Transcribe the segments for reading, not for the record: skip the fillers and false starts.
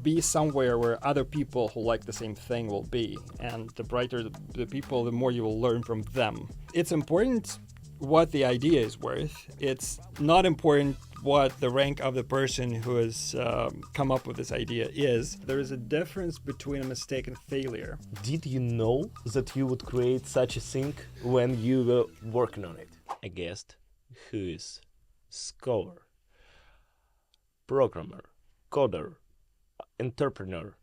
be somewhere where other people who like the same thing will be. And the brighter the people, the more you will learn from them. It's important what the idea is worth. It's not important what the rank of the person who has come up with this idea is. There is a difference between a mistake and failure. Did you know that you would create such a thing when you were working on it? A guest who is scholar, programmer, coder, entrepreneur,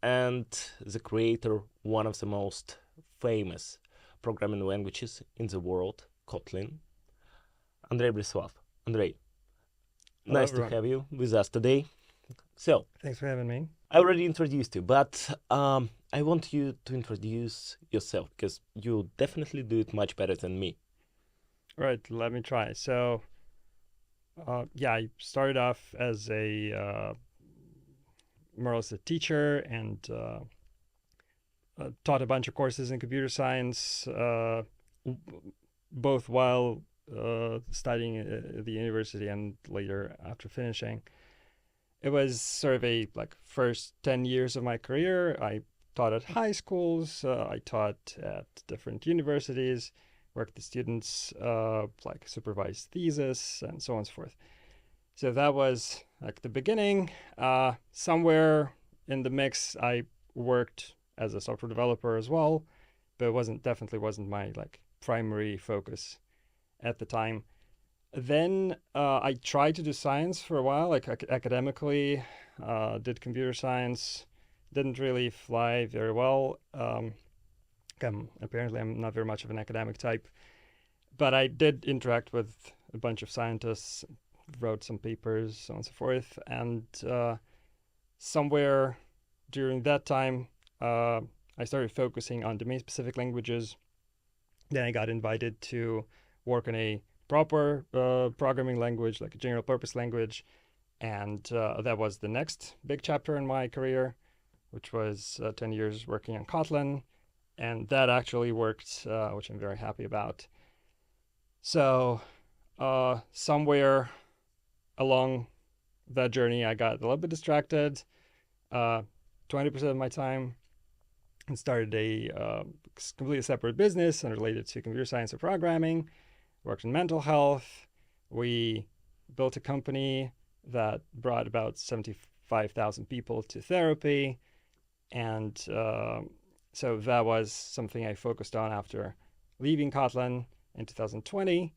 and the creator one of the most famous programming languages in the world, Kotlin, Andrey Breslav. Andrey, Hello, nice everyone. to have you with us today. So, Thanks for having me. I already introduced you, but I want you to introduce yourself because you definitely do it much better than me. All right, let me try. So, I started off as more or less a teacher and taught a bunch of courses in computer science, both while studying at the university and later after finishing. It was sort of a first 10 years of my career. I taught at high schools, I taught at different universities, worked with students, supervised thesis and so on and so forth. So that was the beginning. Somewhere in the mix, I worked as a software developer as well, but it definitely wasn't my primary focus at the time. Then I tried to do science for a while, academically, did computer science, didn't really fly very well. Apparently I'm not very much of an academic type, but I did interact with a bunch of scientists, wrote some papers, so on and so forth. And somewhere during that time, I started focusing on domain-specific languages. Then I got invited to work on a proper programming language, like a general-purpose language. And that was the next big chapter in my career, which was 10 years working on Kotlin. And that actually worked, which I'm very happy about. So somewhere along that journey, I got a little bit distracted, 20% of my time, and started a completely separate business unrelated to computer science or programming, worked in mental health. We built a company that brought about 75,000 people to therapy. And so that was something I focused on after leaving Kotlin in 2020.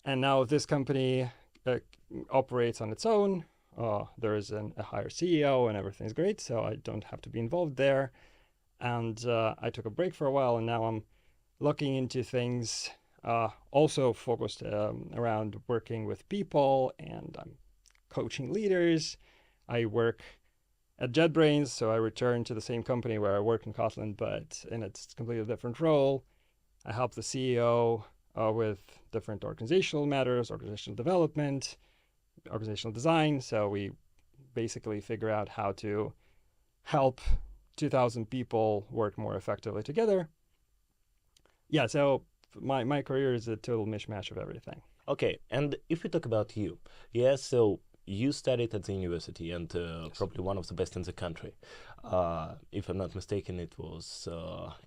And now this company operates on its own. There is a higher CEO and everything's great, so I don't have to be involved there. And I took a break for a while, and now I'm looking into things also focused around working with people, and I'm coaching leaders. I work at JetBrains, so I returned to the same company where I worked in Kotlin, but in a completely different role. I help the CEO with different organizational matters, organizational development, organizational design. So we basically figure out how to help 2,000 people work more effectively together. Yeah, so my career is a total mishmash of everything. Okay, and if we talk about you, so you studied at the university and probably one of the best in the country. If I'm not mistaken, it was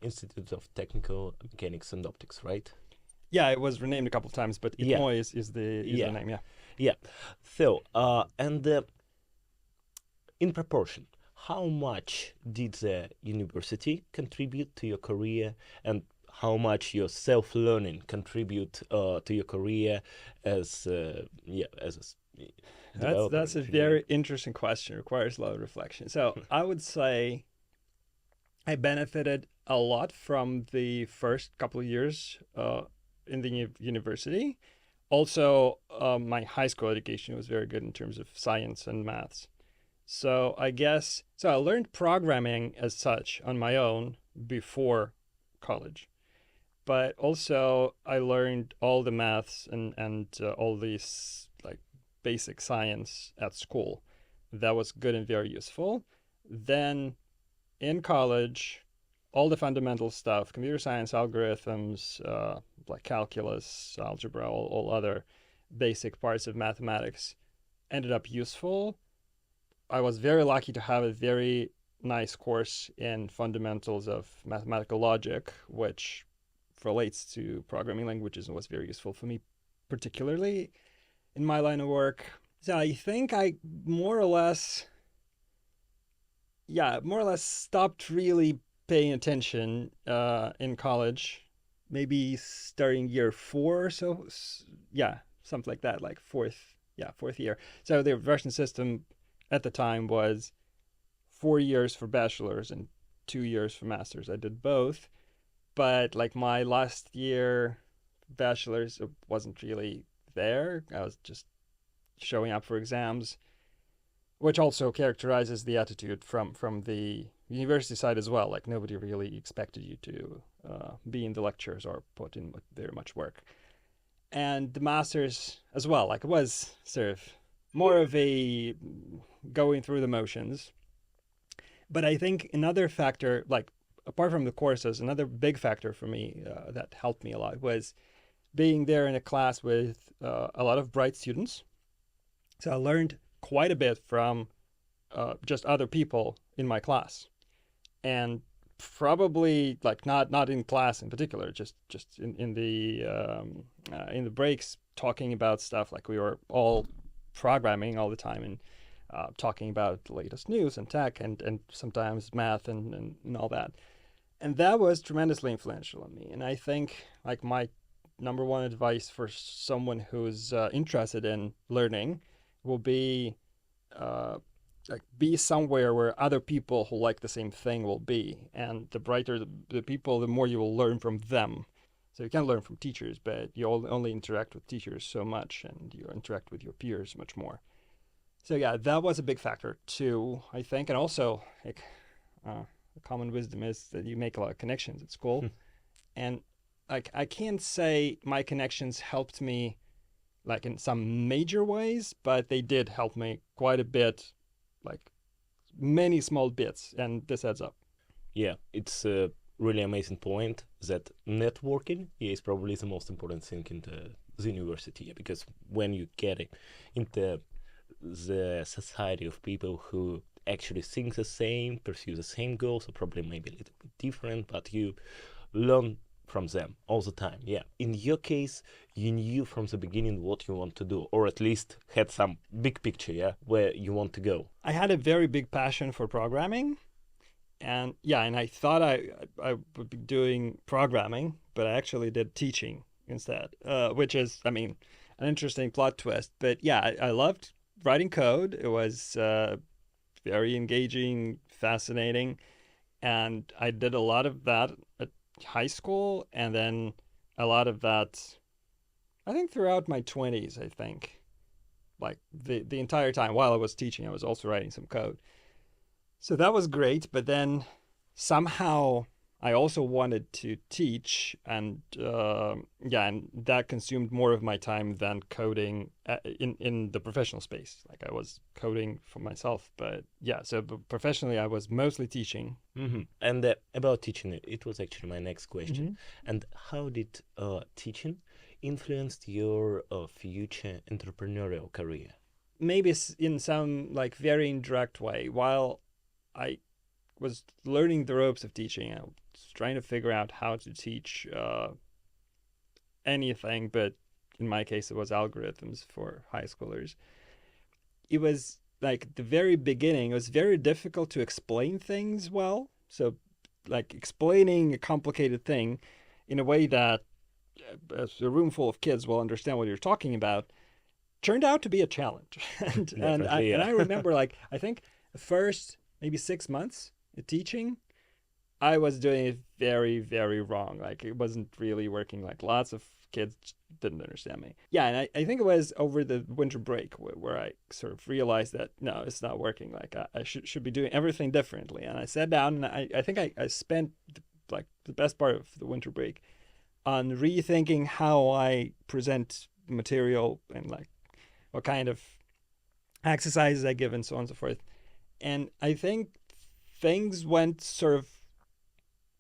Institute of Technical Mechanics and Optics, right? Yeah, it was renamed a couple of times, but ITMO is the name, yeah. Yeah. So, and in proportion, how much did the university contribute to your career, and how much your self-learning contribute to your career as a developer? That's a very interesting question. It requires a lot of reflection. So I would say I benefited a lot from the first couple of years in the university. Also, my high school education was very good in terms of science and maths. So I learned programming as such on my own before college. But also I learned all the maths and all these basic science at school. That was good and very useful. Then in college, all the fundamental stuff, computer science, algorithms, like calculus, algebra, all other basic parts of mathematics ended up useful. I was very lucky to have a very nice course in fundamentals of mathematical logic, which relates to programming languages and was very useful for me, particularly in my line of work. So I think I more or less, more or less stopped really paying attention in college, maybe starting year 4 or so. Yeah, something like that, like fourth year. So the Russian system at the time was 4 years for bachelor's and 2 years for master's. I did both, but like my last year bachelor's wasn't really there. I was just showing up for exams, which also characterizes the attitude from the university side as well. Like nobody really expected you to be in the lectures or put in very much work. And the masters as well. Like it was sort of more of a going through the motions. But I think another factor, like apart from the courses, another big factor for me that helped me a lot was being there in a class with a lot of bright students. So I learned quite a bit from just other people in my class, and probably like not in class in particular, just in the breaks, talking about stuff. Like we were all programming all the time and talking about the latest news and tech and sometimes math and all that. And that was tremendously influential on me. And I think like my number one advice for someone who's interested in learning will be like be somewhere where other people who like the same thing will be. And the brighter the people, the more you will learn from them. So you can learn from teachers, but you only interact with teachers so much, and you interact with your peers much more. So yeah, that was a big factor too, I think. And also, like, the common wisdom is that you make a lot of connections at school. And like, I can't say my connections helped me like in some major ways, but they did help me quite a bit, like many small bits, and this adds up. Yeah, it's a really amazing point that networking is probably the most important thing in the university, because when you get it into the society of people who actually think the same, pursue the same goals, or probably maybe a little bit different, but you learn from them all the time. Yeah. In your case, you knew from the beginning what you want to do, or at least had some big picture, yeah, where you want to go. I had a very big passion for programming, and I thought I would be doing programming, but I actually did teaching instead, which is, I mean, an interesting plot twist. But yeah, I loved writing code. It was very engaging, fascinating, and I did a lot of that at high school, and then a lot of that, I think, throughout my 20s. I think, like the entire time while I was teaching, I was also writing some code. So that was great, but then somehow I also wanted to teach, and and that consumed more of my time than coding in the professional space. Like I was coding for myself, but yeah. So professionally, I was mostly teaching. Mm-hmm. And about teaching, it was actually my next question. Mm-hmm. And how did teaching influence your future entrepreneurial career? Maybe in some like very indirect way. While I was learning the ropes of teaching, I was trying to figure out how to teach anything, but in my case, it was algorithms for high schoolers. It was like the very beginning, it was very difficult to explain things well. So, like explaining a complicated thing in a way that a room full of kids will understand what you're talking about turned out to be a challenge. and I remember, like, I think the first maybe 6 months of teaching, I was doing it very, very wrong. Like it wasn't really working. Like lots of kids didn't understand me. Yeah, and I think it was over the winter break where I sort of realized that no, it's not working. Like I should be doing everything differently. And I sat down and I think I spent like the best part of the winter break on rethinking how I present material and like what kind of exercises I give and so on and so forth. And I think things went sort of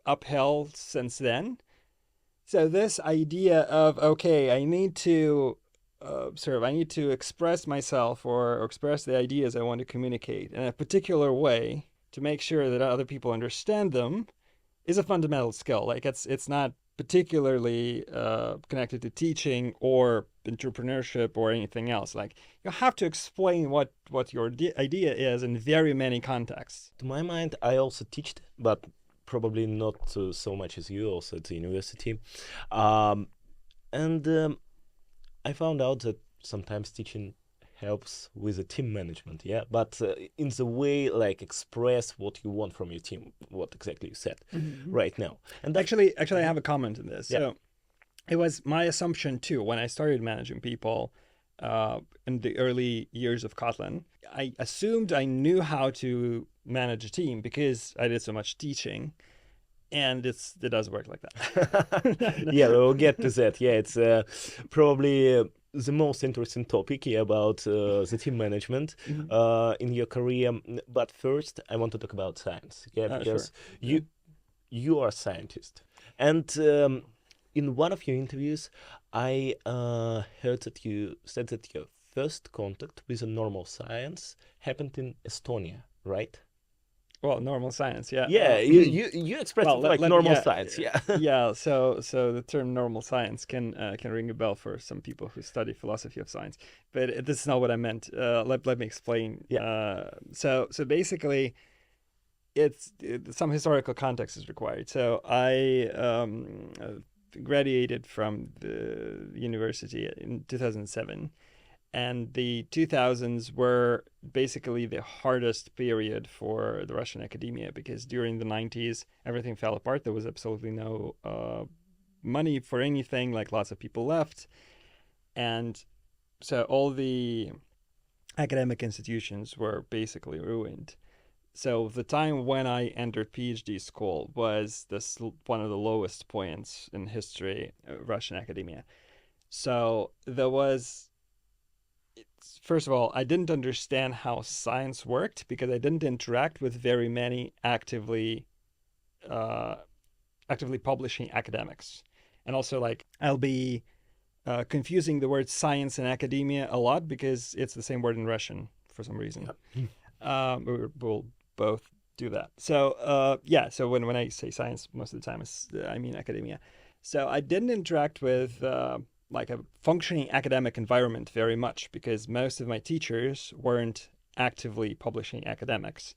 uphill since then. So this idea of, okay, I need to I need to express myself or express the ideas I want to communicate in a particular way to make sure that other people understand them is a fundamental skill. Like it's not particularly connected to teaching or entrepreneurship or anything else. Like you have to explain what your idea is in very many contexts. To my mind, I also teach, but probably not so much as you, also at the university. Um, and I found out that sometimes teaching helps with the team management, yeah, but in the way like express what you want from your team, what exactly you said right now. And that, Actually, I have a comment in this. yeah. So it was my assumption too when I started managing people in the early years of Kotlin. I assumed I knew how to manage a team because I did so much teaching, and it does work like that. Yeah, we'll get to that. Yeah, it's probably the most interesting topic, yeah, about the team management in your career. But first, I want to talk about science, yeah, because Sure. you are a scientist, and in one of your interviews, I heard that you said that your first contact with a normal science happened in Estonia, right? Well, normal science, yeah. Yeah, you expressed Well, it like normal science, yeah. yeah. So the term normal science can ring a bell for some people who study philosophy of science, but this is not what I meant. Let me explain. Yeah. So basically, some historical context is required. So I graduated from the university in 2007. And the 2000s were basically the hardest period for the Russian academia because during the 90s, everything fell apart. There was absolutely no money for anything, like lots of people left. And so all the academic institutions were basically ruined. So the time when I entered PhD school was one of the lowest points in history of Russian academia. So there was first of all, I didn't understand how science worked because I didn't interact with very many uh, actively publishing academics, and also like I'll be confusing the word science and academia a lot because it's the same word in Russian for some reason. Yeah. We'll both do that. So yeah, so when I say science, most of the time I mean academia. So I didn't interact with like a functioning academic environment very much because most of my teachers weren't actively publishing academics.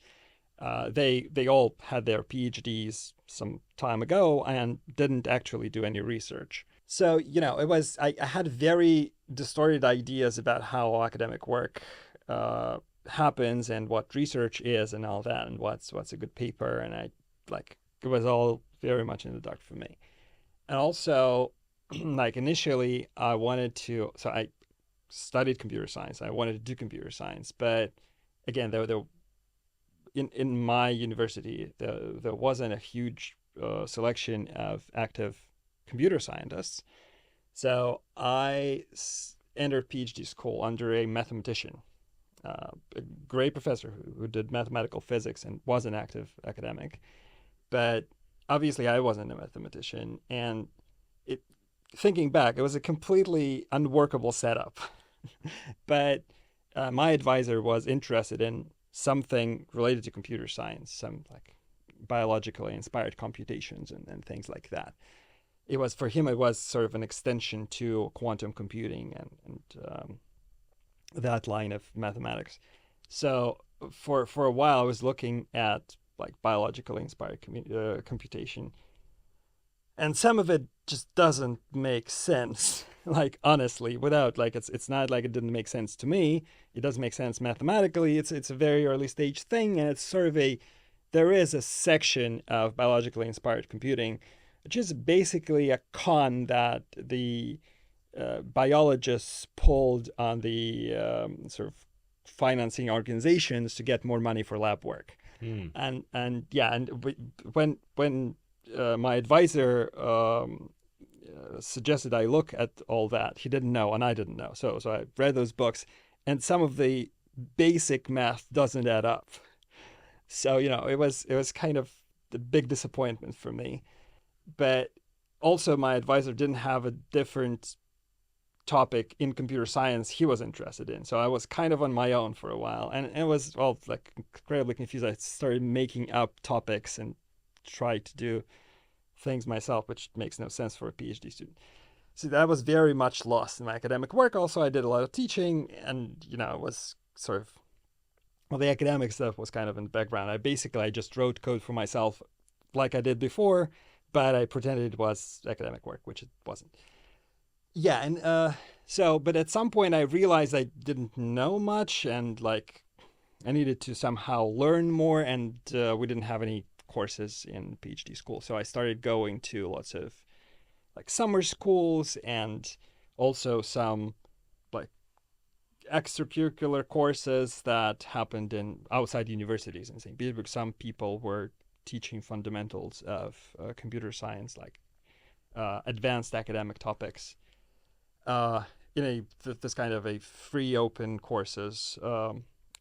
They all had their PhDs some time ago and didn't actually do any research. So I had very distorted ideas about how academic work happens and what research is and all that and what's a good paper, and it was all very much in the dark for me. And also, like initially, I studied computer science. I wanted to do computer science, but again, there in my university, there wasn't a huge selection of active computer scientists. So I entered PhD school under a mathematician, a great professor who did mathematical physics and was an active academic. But obviously, I wasn't a mathematician, and it thinking back, it was a completely unworkable setup. But my advisor was interested in something related to computer science, some like biologically inspired computations and things like that. It was for him. It was sort of an extension to quantum computing and that line of mathematics. So for a while, I was looking at like biologically inspired computation, and some of it just doesn't make sense. Like honestly, without like it's not like it didn't make sense to me. It doesn't make sense mathematically. It's a very early stage thing, and it's sort of there is a section of biologically inspired computing, which is basically a con that the biologists pulled on the sort of financing organizations to get more money for lab work. Hmm. And yeah, and when my advisor suggested I look at all that, he didn't know and I didn't know. So I read those books, and some of the basic math doesn't add up. So it was kind of the big disappointment for me. But also, my advisor didn't have a different topic in computer science he was interested in. So I was kind of on my own for a while, and it was all like incredibly confused. I started making up topics and tried to do things myself, which makes no sense for a PhD student. So that was very much lost in my academic work. Also, I did a lot of teaching, and it was sort of, well, the academic stuff was kind of in the background. I just wrote code for myself like I did before, but I pretended it was academic work, which it wasn't. Yeah, and but at some point I realized I didn't know much, and like I needed to somehow learn more, and we didn't have any courses in PhD school. So I started going to lots of like summer schools and also some like extracurricular courses that happened in outside universities in St. Petersburg. Some people were teaching fundamentals of computer science, like advanced academic topics, in this kind of a free open courses,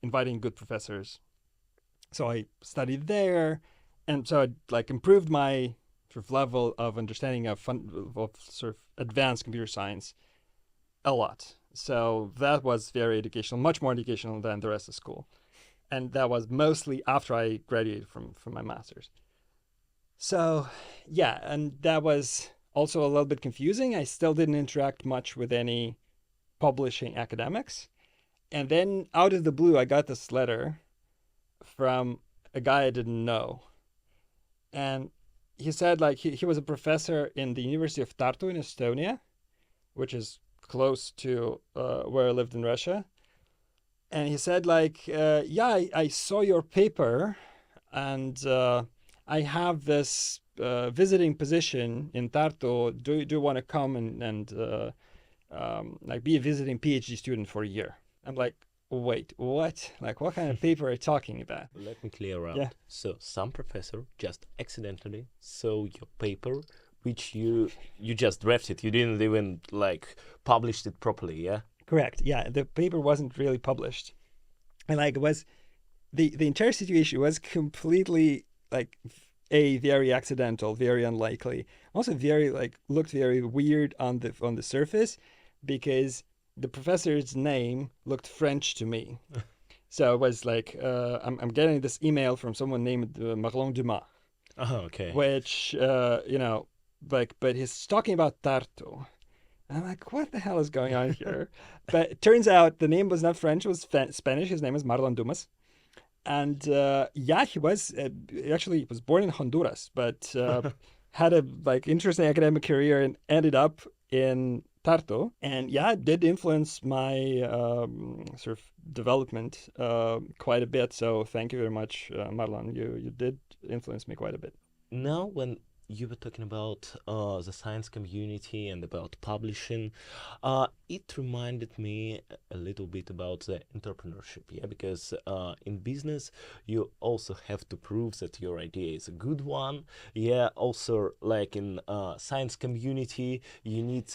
inviting good professors. So I studied there, and so I like improved my sort of level of understanding of sort of advanced computer science a lot. So that was very educational, much more educational than the rest of school. And that was mostly after I graduated from my master's. So yeah, and that was also a little bit confusing. I still didn't interact much with any publishing academics. And then out of the blue, I got this letter from a guy I didn't know. And he said like he was a professor in the University of Tartu in Estonia, which is close to where I lived in Russia. And he said like, yeah, I saw your paper, and I have this visiting position in Tartu. Do you want to come and like be a visiting PhD student for a year? I'm like, wait, what? Like, what kind of paper are you talking about? Let me clear out. Yeah. So some professor just accidentally saw your paper, which you just drafted. You didn't even like published it properly, yeah? Correct. Yeah, the paper wasn't really published, and like it was the entire situation was completely like very accidental, very unlikely. Also, very like looked very weird on the surface, because the professor's name looked French to me. So it was like I'm getting this email from someone named Marlon Dumas, Okay. which but he's talking about Tartu. I'm like, what the hell is going on here? But it turns out the name was not French; it was Spanish. His name is Marlon Dumas, and yeah, he was actually he was born in Honduras, but had a like interesting academic career and ended up in Tartu. And yeah, it did influence my sort of development quite a bit. So thank you very much, Marlon. You did influence me quite a bit. Now, when you were talking about the science community and about publishing, it reminded me a little bit about the entrepreneurship, yeah, because in business you also have to prove that your idea is a good one, yeah. Also, like in science community, you need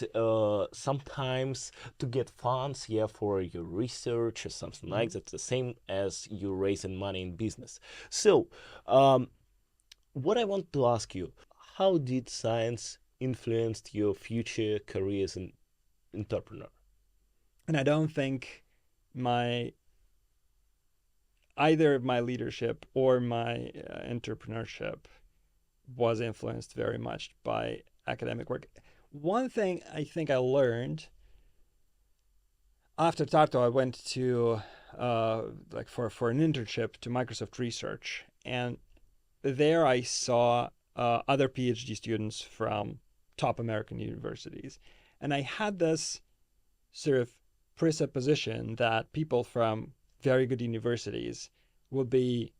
sometimes to get funds, yeah, for your research or something like that. The same as you raising money in business. So, what I want to ask you, how did science influence your future career as an entrepreneur? And I don't think either my leadership or my entrepreneurship was influenced very much by academic work. One thing I think I learned after Tartu, I went to like for an internship to Microsoft Research, and there I saw other PhD students from top American universities. And I had this sort of presupposition that people from very good universities would be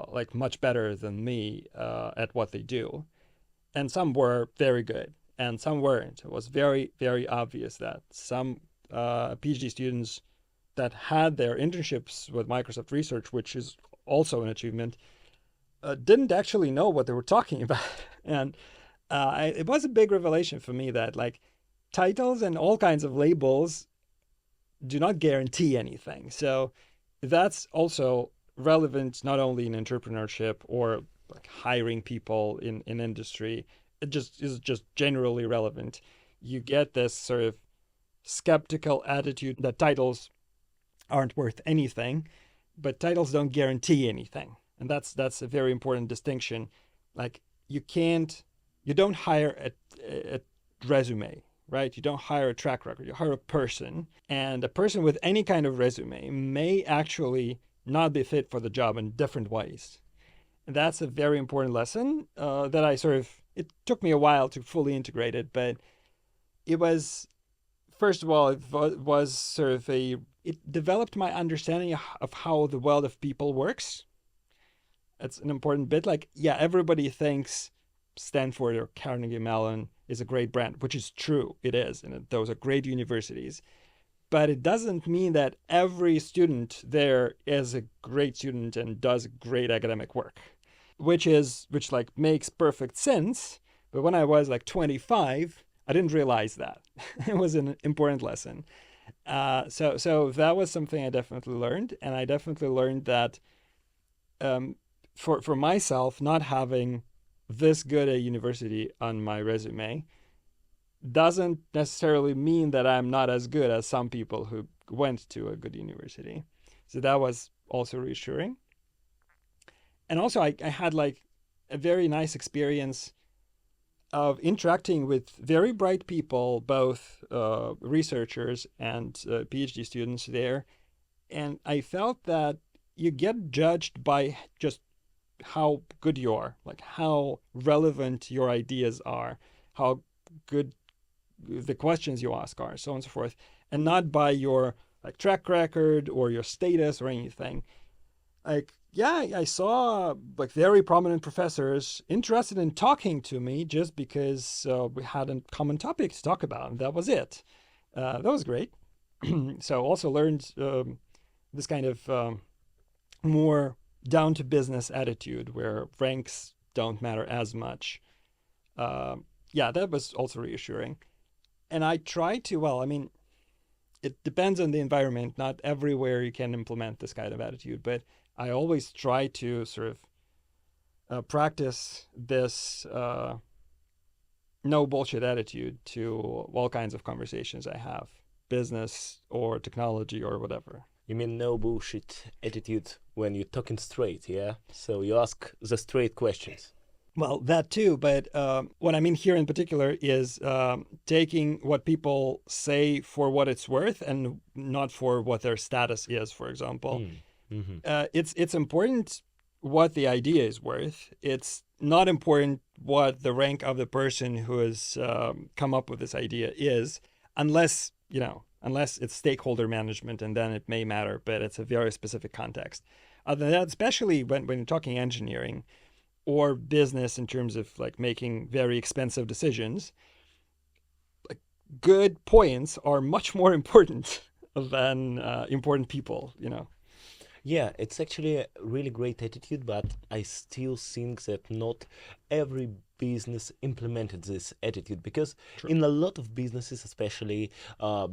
like much better than me at what they do. And some were very good and some weren't. It was very, very obvious that some PhD students that had their internships with Microsoft Research, which is also an achievement, didn't actually know what they were talking about. And it was a big revelation for me that like titles and all kinds of labels do not guarantee anything. So that's also relevant not only in entrepreneurship or like hiring people in industry. It just is just generally relevant. You get this sort of skeptical attitude that titles aren't worth anything, but titles don't guarantee anything. And that's a very important distinction. Like you don't hire a resume, right? You don't hire a track record, you hire a person. And a person with any kind of resume may actually not be fit for the job in different ways. And that's a very important lesson that it took me a while to fully integrate it, but it was, first of all, it developed my understanding of how the world of people works. That's an important bit. Like, yeah, everybody thinks Stanford or Carnegie Mellon is a great brand, which is true. It is. And those are great universities. But it doesn't mean that every student there is a great student and does great academic work, which like makes perfect sense. But when I was like 25, I didn't realize that. It was an important lesson. So that was something I definitely learned. And I definitely learned that for myself, not having this good a university on my resume doesn't necessarily mean that I'm not as good as some people who went to a good university. So that was also reassuring. And also I had like a very nice experience of interacting with very bright people, both researchers and PhD students there. And I felt that you get judged by just how good you are, like how relevant your ideas are, how good the questions you ask are, so on and so forth, and not by your like track record or your status or anything. Like, yeah, I saw like very prominent professors interested in talking to me just because we had a common topic to talk about, and that was it. That was great. So also learned this kind of more down to business attitude where ranks don't matter as much. Yeah, that was also reassuring. And I try to, well, I mean, it depends on the environment. Not everywhere you can implement this kind of attitude, but I always try to sort of practice this no bullshit attitude to all kinds of conversations I have, business or technology or whatever. You mean no bullshit attitude when you're talking straight, yeah? So you ask the straight questions. Well, that too, but what I mean here in particular is taking what people say for what it's worth and not for what their status is, for example. Mm-hmm. It's important what the idea is worth. It's not important what the rank of the person who has come up with this idea is, unless it's stakeholder management, and then it may matter, but it's a very specific context. Other than that, especially when you're talking engineering or business in terms of like making very expensive decisions, like good points are much more important than important people, Yeah, it's actually a really great attitude, but I still think that not every business implemented this attitude, because True. in a lot of businesses, especially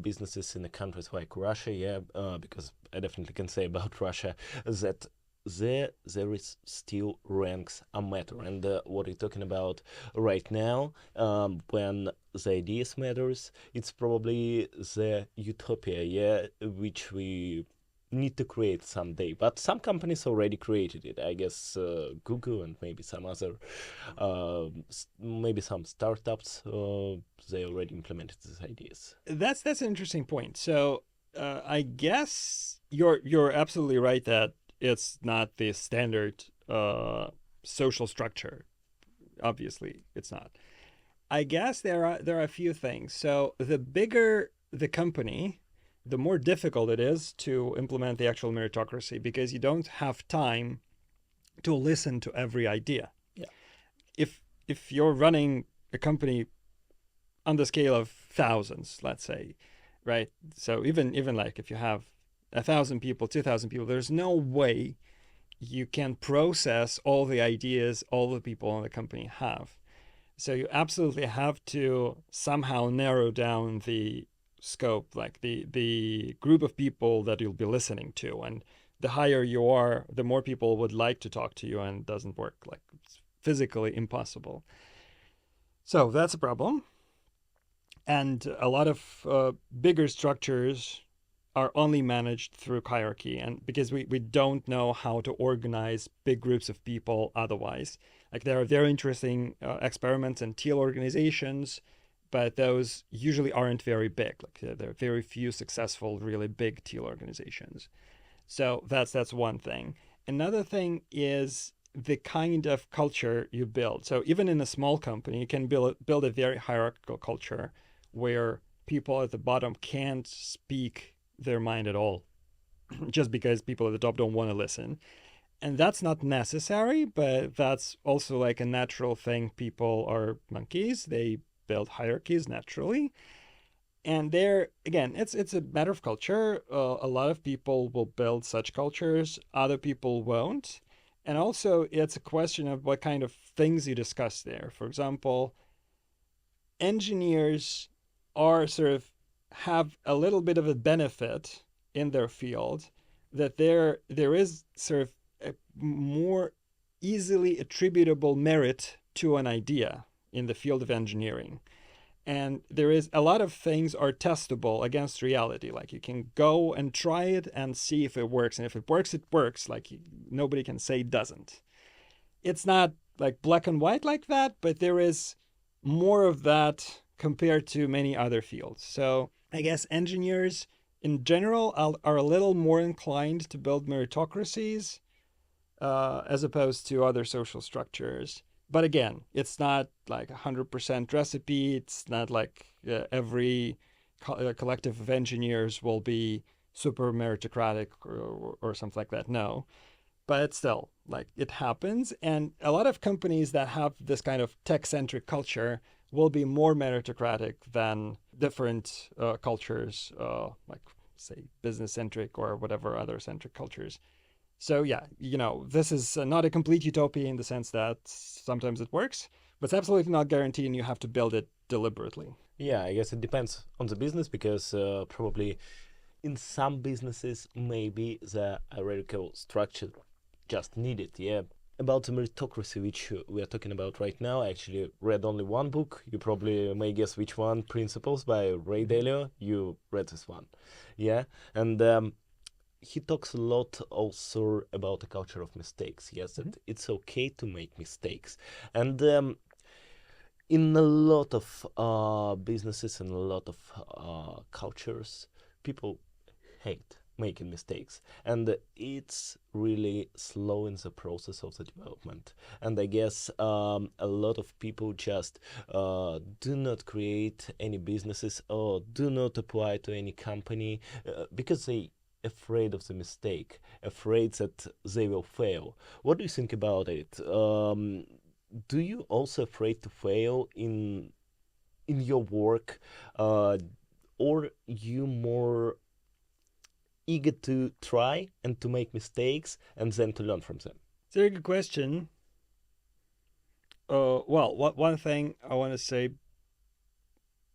businesses in the countries like Russia, because I definitely can say about Russia that there is still ranks a matter, and what you're talking about right now, when the ideas matters, it's probably the utopia, which we need to create someday. But some companies already created it. I guess Google and maybe some other, maybe some startups, they already implemented these ideas. That's an interesting point. So I guess you're absolutely right that it's not the standard social structure. Obviously, it's not. I guess there are a few things. So the bigger the company, the more difficult it is to implement the actual meritocracy, because you don't have time to listen to every idea. Yeah. If you're running a company on the scale of thousands, let's say, right? So even like if you have 1,000 people, 2,000 people, there's no way you can process all the ideas all the people in the company have. So you absolutely have to somehow narrow down the scope, like the group of people that you'll be listening to. And the higher you are, the more people would like to talk to you, and it doesn't work. Like, it's physically impossible. So that's a problem. And a lot of bigger structures are only managed through hierarchy, and because we don't know how to organize big groups of people otherwise. Like there are very interesting experiments and teal organizations, but those usually aren't very big. Like there are very few successful really big teal organizations. So that's one thing. Another thing is the kind of culture you build. So even in a small company, you can build a very hierarchical culture where people at the bottom can't speak their mind at all, just because people at the top don't want to listen. And that's not necessary, but that's also like a natural thing. People are monkeys; they build hierarchies naturally. And there again, it's a matter of culture. A lot of people will build such cultures, other people won't. And also it's a question of what kind of things you discuss there. For example, engineers are sort of have a little bit of a benefit in their field, that there is sort of a more easily attributable merit to an idea in the field of engineering. And there is a lot of things are testable against reality. Like you can go and try it and see if it works, and if it works, it works. Like nobody can say it doesn't. It's not like black and white like that, but there is more of that compared to many other fields. So I guess engineers in general are a little more inclined to build meritocracies as opposed to other social structures. But again, it's not like 100% recipe. It's not like every collective of engineers will be super meritocratic or something like that. No, but still, like it happens. And a lot of companies that have this kind of tech-centric culture will be more meritocratic than different cultures, like say business-centric or whatever other centric cultures. So yeah, this is not a complete utopia in the sense that sometimes it works, but it's absolutely not guaranteed, and you have to build it deliberately. Yeah, I guess it depends on the business because probably in some businesses maybe the hierarchical structure just needed. Yeah. About the meritocracy, which we are talking about right now, I actually read only one book. You probably may guess which one, Principles by Ray Dalio. You read this one. Yeah. And he talks a lot also about the culture of mistakes. Yes, that it's okay to make mistakes. And in a lot of businesses and a lot of cultures, people hate making mistakes, and it's really slowing the process of the development. And I guess a lot of people just do not create any businesses or do not apply to any company because they afraid of the mistake, afraid that they will fail. What do you think about it? Do you also afraid to fail in your work, or you more eager to try and to make mistakes and then to learn from them? It's a very good question. Well, one thing I want to say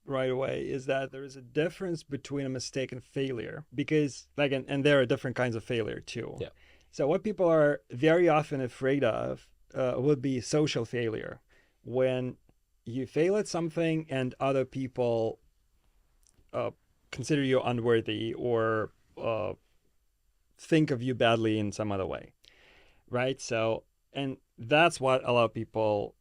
right away is that there is a difference between a mistake and failure, because like and there are different kinds of failure too. Yeah. So what people are very often afraid of would be social failure, when you fail at something and other people consider you unworthy or think of you badly in some other way, right? So, and that's what a lot of people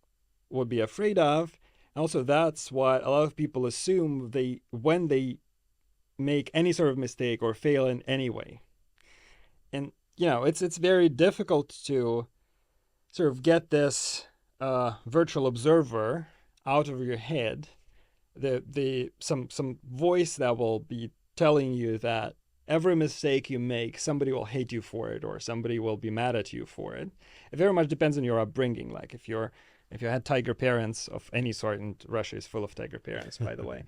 would be afraid of. Also, that's what a lot of people assume when they make any sort of mistake or fail in any way. And it's very difficult to sort of get this virtual observer out of your head. Some voice that will be telling you that every mistake you make, somebody will hate you for it, or somebody will be mad at you for it. It very much depends on your upbringing. Like if you had tiger parents of any sort, and Russia is full of tiger parents, by the way,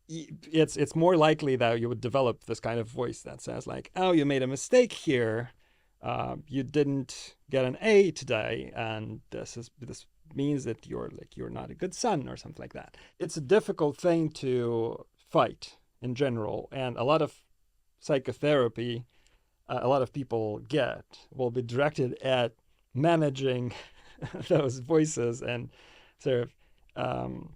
it's more likely that you would develop this kind of voice that says like, "Oh, you made a mistake here. You didn't get an A today, and this means that you're not a good son," or something like that. It's a difficult thing to fight in general, and a lot of psychotherapy a lot of people get will be directed at managing those voices and sort of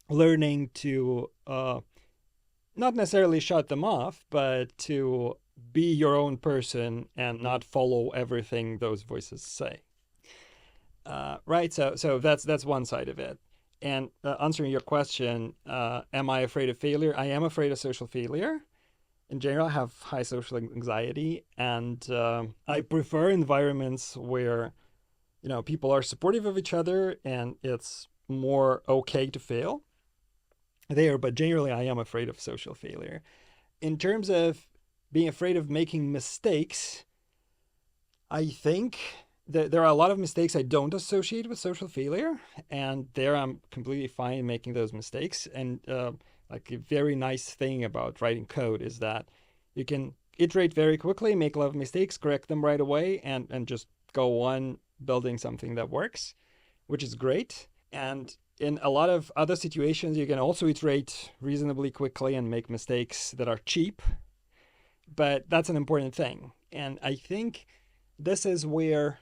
learning to not necessarily shut them off, but to be your own person and not follow everything those voices say. Right. So that's one side of it. And answering your question, am I afraid of failure? I am afraid of social failure. In general, I have high social anxiety, and I prefer environments where people are supportive of each other and it's more okay to fail there. But generally, I am afraid of social failure. In terms of being afraid of making mistakes, I think that there are a lot of mistakes I don't associate with social failure, and there I'm completely fine making those mistakes. And like a very nice thing about writing code is that you can iterate very quickly, make a lot of mistakes, correct them right away, and just go on building something that works, which is great. And in a lot of other situations, you can also iterate reasonably quickly and make mistakes that are cheap, but that's an important thing. And I think this is where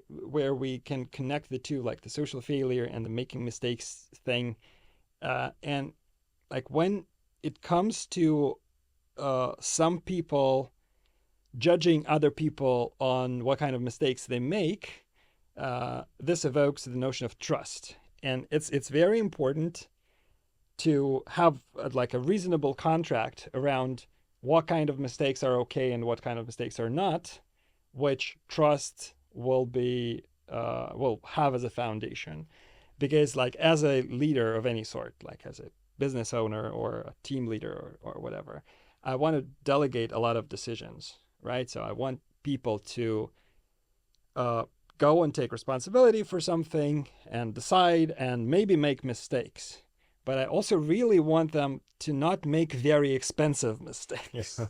where we can connect the two, like the social failure and the making mistakes thing. And like when it comes to some people judging other people on what kind of mistakes they make, this evokes the notion of trust. And it's very important to have like a reasonable contract around what kind of mistakes are okay and what kind of mistakes are not, which trust will have as a foundation. Because like as a leader of any sort, like as a business owner or a team leader or whatever, I want to delegate a lot of decisions, right? So I want people to uh, go and take responsibility for something and decide and maybe make mistakes. But I also really want them to not make very expensive mistakes.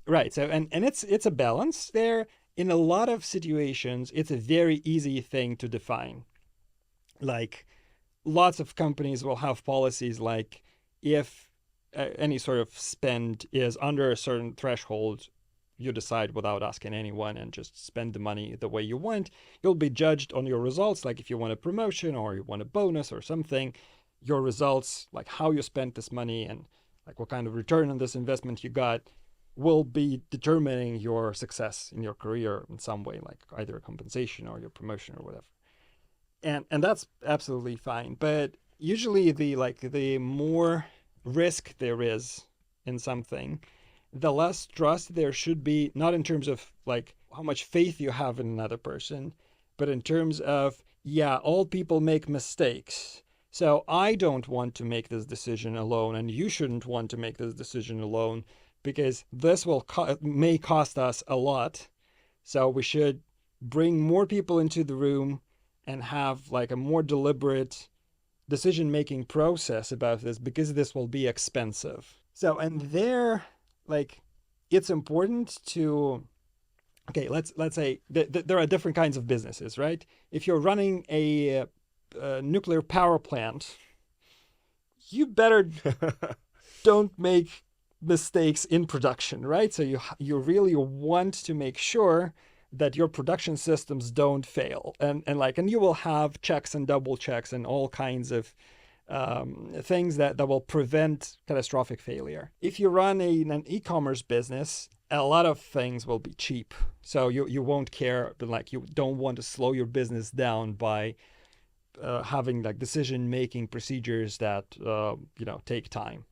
Right. So and it's a balance there. In a lot of situations, it's a very easy thing to define. Like lots of companies will have policies like if any sort of spend is under a certain threshold, you decide without asking anyone and just spend the money the way you want. You'll be judged on your results, like if you want a promotion or you want a bonus or something, your results, like how you spent this money and like what kind of return on this investment you got, will be determining your success in your career in some way, like either a compensation or your promotion or whatever. And that's absolutely fine. But usually the more risk there is in something, the less trust there should be, not in terms of like how much faith you have in another person, but in terms of, yeah, all people make mistakes. So I don't want to make this decision alone, and you shouldn't want to make this decision alone because this may cost us a lot. So we should bring more people into the room and have like a more deliberate decision-making process about this because this will be expensive. So, and there, like, it's important to, okay, let's say there are different kinds of businesses, right? If you're running a nuclear power plant, you better don't make mistakes in production, right? So you really want to make sure that your production systems don't fail, and you will have checks and double checks and all kinds of things that will prevent catastrophic failure. If you run an e-commerce business, a lot of things will be cheap, so you won't care, but like you don't want to slow your business down by having like decision-making procedures that take time.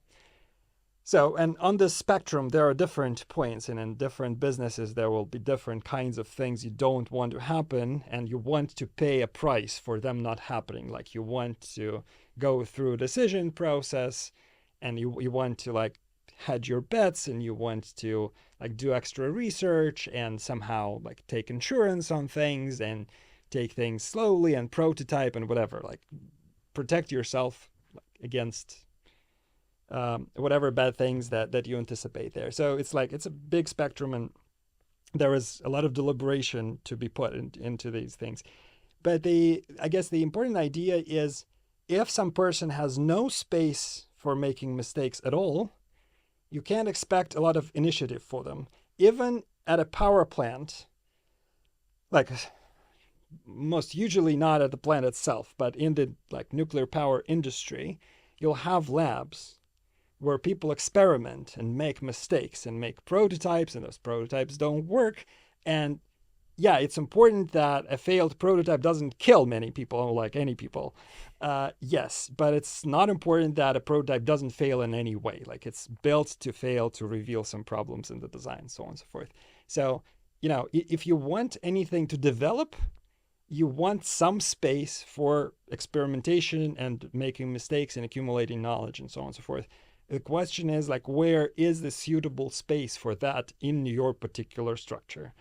So, and on the spectrum, there are different points, and in different businesses, there will be different kinds of things you don't want to happen, and you want to pay a price for them not happening. Like you want to go through a decision process, and you want to like hedge your bets, and you want to like do extra research and somehow like take insurance on things and take things slowly and prototype and whatever, like protect yourself against whatever bad things that you anticipate there. So it's a big spectrum, and there is a lot of deliberation to be put into these things. But I guess the important idea is if some person has no space for making mistakes at all, you can't expect a lot of initiative for them. Even at a power plant, like most usually not at the plant itself, but in the like nuclear power industry, you'll have labs where people experiment and make mistakes and make prototypes, and those prototypes don't work. And yeah, it's important that a failed prototype doesn't kill many people, like any people. Yes, but it's not important that a prototype doesn't fail in any way. Like it's built to fail, to reveal some problems in the design, so on and so forth. So, if you want anything to develop, you want some space for experimentation and making mistakes and accumulating knowledge and so on and so forth. The question is like, where is the suitable space for that in your particular structure?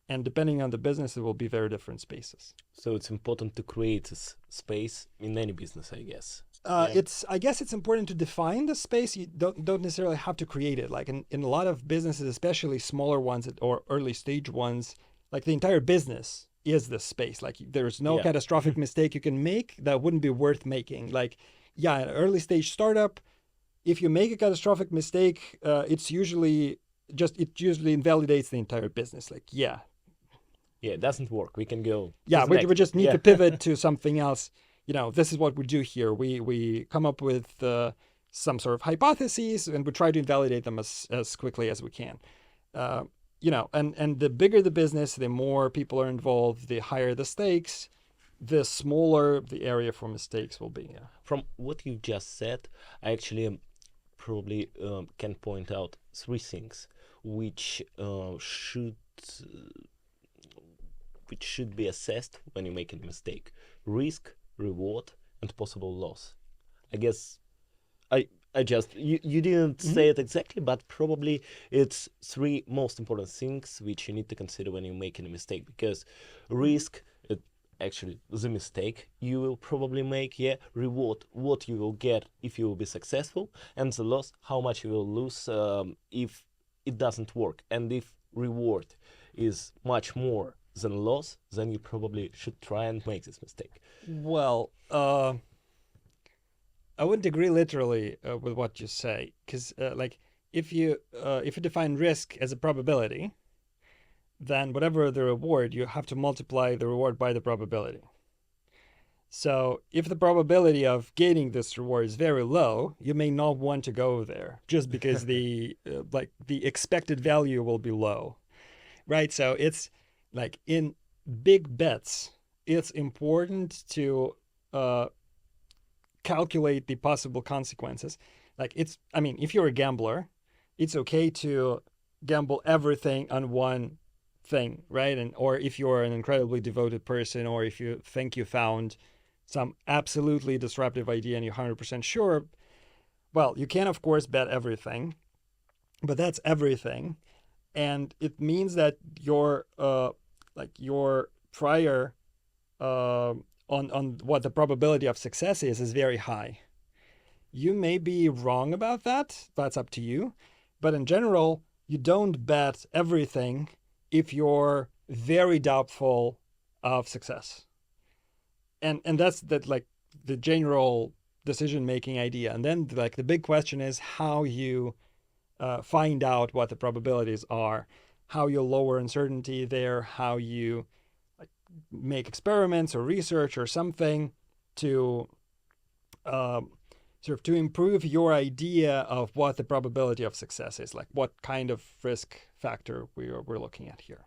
And depending on the business, it will be very different spaces. So it's important to create this space in any business, I guess. I guess it's important to define the space. You don't necessarily have to create it. Like in a lot of businesses, especially smaller ones or early stage ones, like the entire business is the space. Like there's no catastrophic mistake you can make that wouldn't be worth making. Like, yeah, an early stage startup, if you make a catastrophic mistake, it usually invalidates the entire business. Like, yeah, it doesn't work. We can go. Yeah, we just need to pivot to something else. This is what we do here. We come up with some sort of hypotheses, and we try to invalidate them as quickly as we can. And the bigger the business, the more people are involved, the higher the stakes, the smaller the area for mistakes will be. Yeah. From what you just said, I actually probably can point out three things which should be assessed when you're making a mistake: risk, reward, and possible loss. I guess you didn't say it exactly, but probably it's three most important things which you need to consider when you're making a mistake. Because risk, actually the mistake you will probably make, reward, what you will get if you will be successful, and the loss, how much you will lose if it doesn't work. And if reward is much more than loss, then you probably should try and make this mistake. Well, I wouldn't agree literally with what you say, because if you define risk as a probability, then whatever the reward, you have to multiply the reward by the probability. So if the probability of gaining this reward is very low, you may not want to go there just because the expected value will be low, right? So it's like in big bets, it's important to calculate the possible consequences. If you're a gambler, it's okay to gamble everything on one thing, right? Or if you're an incredibly devoted person, or if you think you found some absolutely disruptive idea and you're 100% sure, well, you can of course bet everything, but that's everything, and it means that your prior on what the probability of success is very high. You may be wrong about that. That's up to you. But in general, you don't bet everything if you're very doubtful of success. And that's the general decision-making idea. And then the big question is how you find out what the probabilities are, how you lower uncertainty there, how you make experiments or research or something to to improve your idea of what the probability of success is, like what kind of risk factor we're looking at here.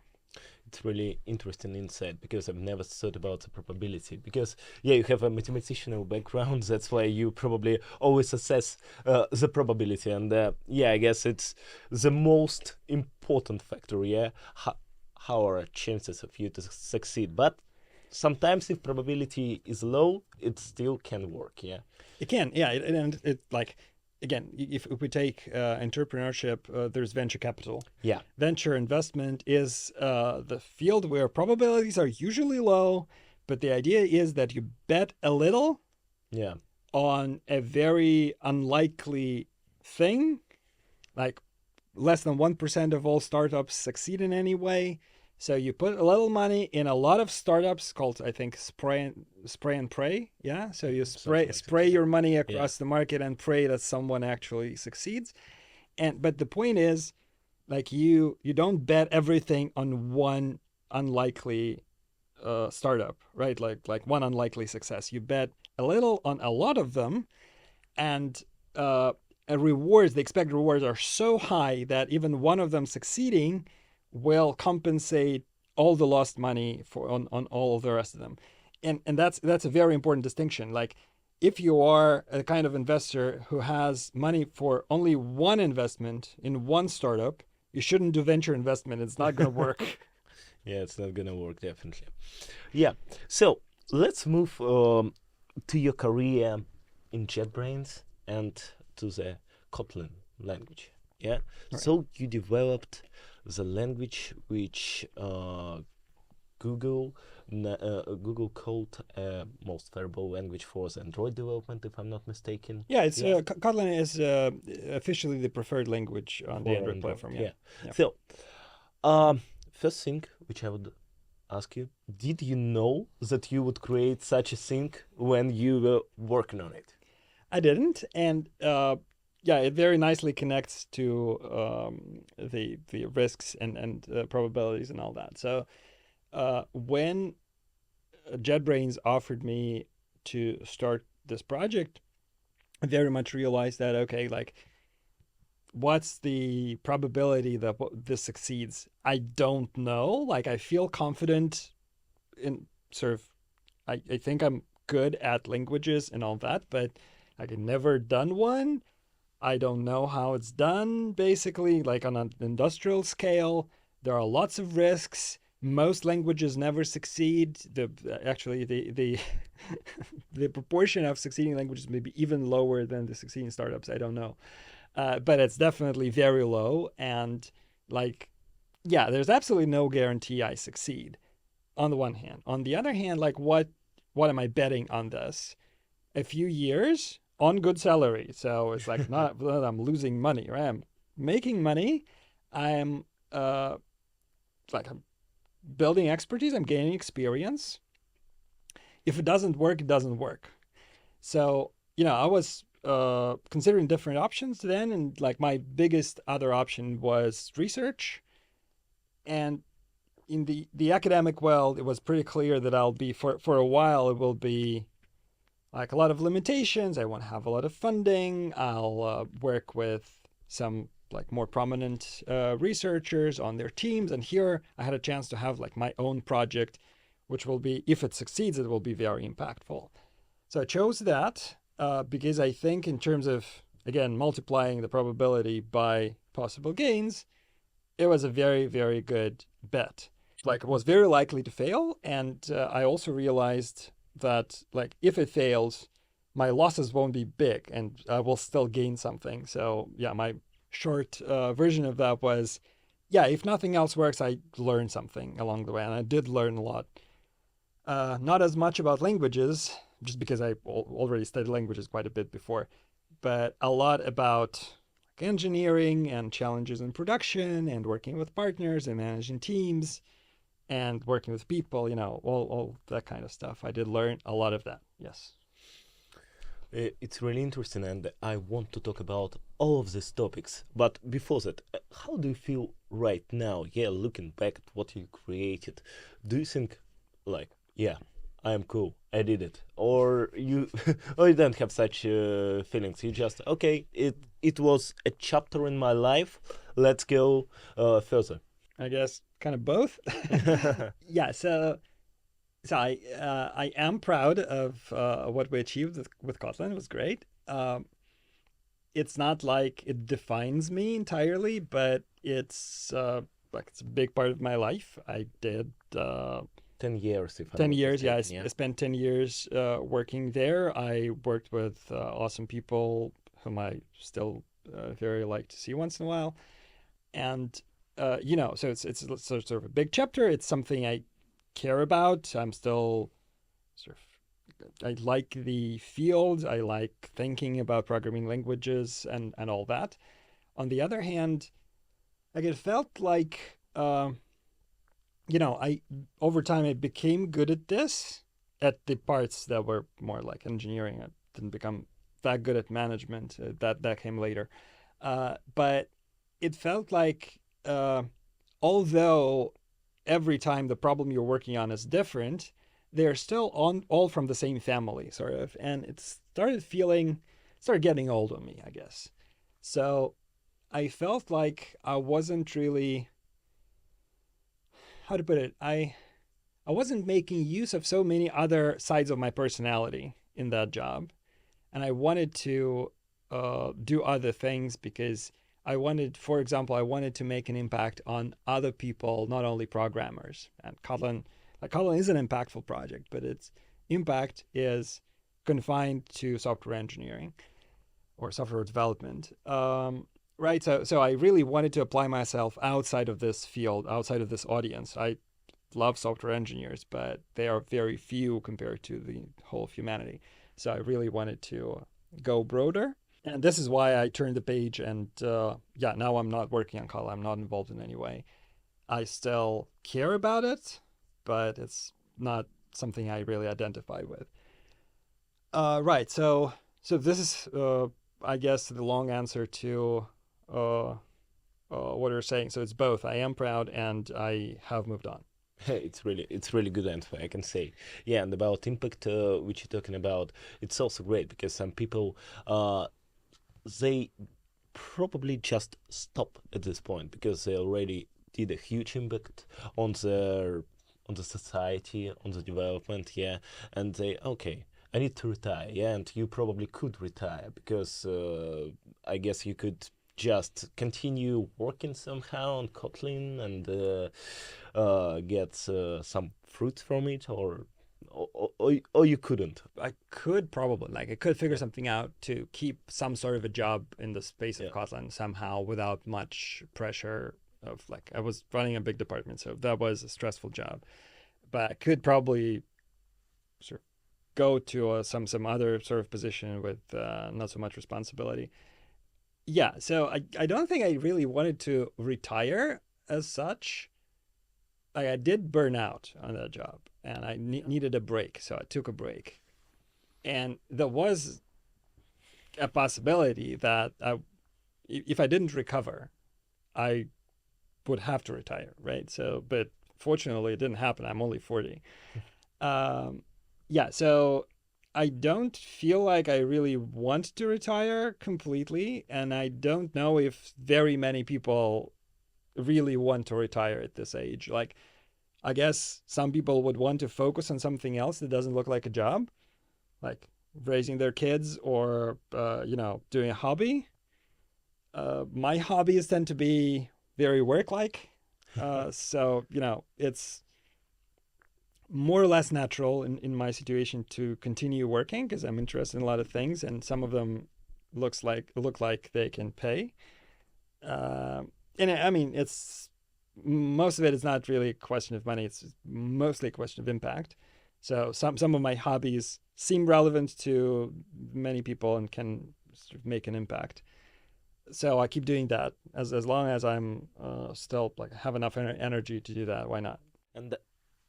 It's really interesting insight, because I've never thought about the probability. Because you have a mathematician background, that's why you probably always assess the probability. And I guess it's the most important factor. How are chances of you to succeed? But sometimes if probability is low, it still can work. It can. And it again, if we take entrepreneurship, there's venture capital. Venture investment is the field where probabilities are usually low, but the idea is that you bet a little on a very unlikely thing, like less than 1% of all startups succeed in any way. So you put a little money in a lot of startups called, I think, spray and pray. Yeah. So you spray your money across the market and pray that someone actually succeeds. But the point is, you don't bet everything on one unlikely startup, right? Like one unlikely success. You bet a little on a lot of them, and rewards, the expected rewards are so high that even one of them succeeding will compensate all the lost money for on all of the rest of them. And that's a very important distinction. Like if you are a kind of investor who has money for only one investment in one startup, you shouldn't do venture investment. It's not going to work. Yeah, it's not gonna work definitely. Yeah. So let's move to your career in JetBrains and to the Kotlin language. Yeah. Right. So you developed the language which Google called most favorable language for the Android development, if I'm not mistaken. Yeah, it's Kotlin is officially the preferred language on the For Android platform. Yeah. Yeah. So, first thing which I would ask you, did you know that you would create such a thing when you were working on it? I didn't, and yeah, it very nicely connects to the risks and probabilities and all that. So when JetBrains offered me to start this project, I very much realized that okay, like what's the probability that this succeeds? I don't know. Like I feel confident in sort of I think I'm good at languages and all that, but like I've never done one. I don't know how it's done, basically, like on an industrial scale. There are lots of risks. Most languages never succeed. The the proportion of succeeding languages may be even lower than the succeeding startups. I don't know. But it's definitely very low. And like, yeah, there's absolutely no guarantee I succeed on the one hand. On the other hand, like what am I betting on this? A few years on good salary. So it's like not that I'm losing money, right? I'm making money. I'm I'm building expertise. I'm gaining experience. If it doesn't work, it doesn't work. So I was considering different options then, and like my biggest other option was research. And in the academic world, it was pretty clear that I'll be for a while. It will be like a lot of limitations. I won't have a lot of funding. I'll work with some like more prominent researchers on their teams. And here I had a chance to have like my own project, which will be, if it succeeds, it will be very impactful. So I chose that because I think in terms of, again, multiplying the probability by possible gains, it was a very, very good bet. Like it was very likely to fail. And I also realized that like if it fails, my losses won't be big and I will still gain something. So yeah, my short version of that was, yeah, if nothing else works, I learned something along the way. And I did learn a lot. Not as much about languages, just because I already studied languages quite a bit before, but a lot about like engineering and challenges in production and working with partners and managing teams and working with people, all that kind of stuff. I did learn a lot of that. Yes. It's really interesting, and I want to talk about all of these topics. But before that, how do you feel right now? Yeah, looking back at what you created, do you think, like, yeah, I am cool, I did it, or you, or you don't have such feelings? You just okay, it was a chapter in my life. Let's go further. I guess kind of both. Yeah. So I am proud of what we achieved with Kotlin. It was great. It's not like it defines me entirely, but it's like it's a big part of my life. I did 10 years, if I'm 10 not years. Yeah, mistaken, I spent 10 years working there. I worked with awesome people whom I still very like to see once in a while, and so it's sort of a big chapter. It's something I care about. I'm still sort of I like the field. I like thinking about programming languages and all that. On the other hand, like it felt like I over time I became good at this at the parts that were more like engineering. I didn't become that good at management. That came later, but it felt like although every time the problem you're working on is different, they're still on all from the same family, sort of. And it started getting old on me, I guess. So I felt like I wasn't really, how to put it, I wasn't making use of so many other sides of my personality in that job. And I wanted to do other things because for example, I wanted to make an impact on other people, not only programmers. And Kotlin is an impactful project, but its impact is confined to software engineering or software development. Right. So I really wanted to apply myself outside of this field, outside of this audience. I love software engineers, but they are very few compared to the whole of humanity. So I really wanted to go broader. And this is why I turned the page and now I'm not working on Kotlin. I'm not involved in any way. I still care about it, but it's not something I really identify with. Right. So this is, I guess, the long answer to what you're saying. So it's both. I am proud and I have moved on. It's really good answer, I can say. Yeah, and about impact, which you're talking about, it's also great because some people, they probably just stop at this point because they already did a huge impact on the society, on the development, yeah, and they okay. I need to retire, yeah, and you probably could retire because I guess you could just continue working somehow on Kotlin and get some fruits from it, or you couldn't. I could probably I could figure Yeah. something out to keep some sort of a job in the space of Yeah. Kotlin somehow without much pressure of I was running a big department, so that was a stressful job. But I could probably sort of go to some other sort of position with not so much responsibility. Yeah, so I don't think I really wanted to retire as such. I did burn out on that job and I needed a break, so I took a break. And there was a possibility that if I didn't recover, I would have to retire, right? So, but fortunately, it didn't happen. I'm only 40. Um, yeah, so I don't feel like I really want to retire completely, and I don't know if very many people really want to retire at this age. I guess some people would want to focus on something else that doesn't look like a job, like raising their kids or doing a hobby. My hobbies tend to be very work-like, so it's more or less natural in my situation to continue working because I'm interested in a lot of things, and some of them look like they can pay. Uh, and I mean, it's most of it is not really a question of money. It's mostly a question of impact. So some of my hobbies seem relevant to many people and can sort of make an impact. So I keep doing that as long as I'm still have enough energy to do that. Why not? And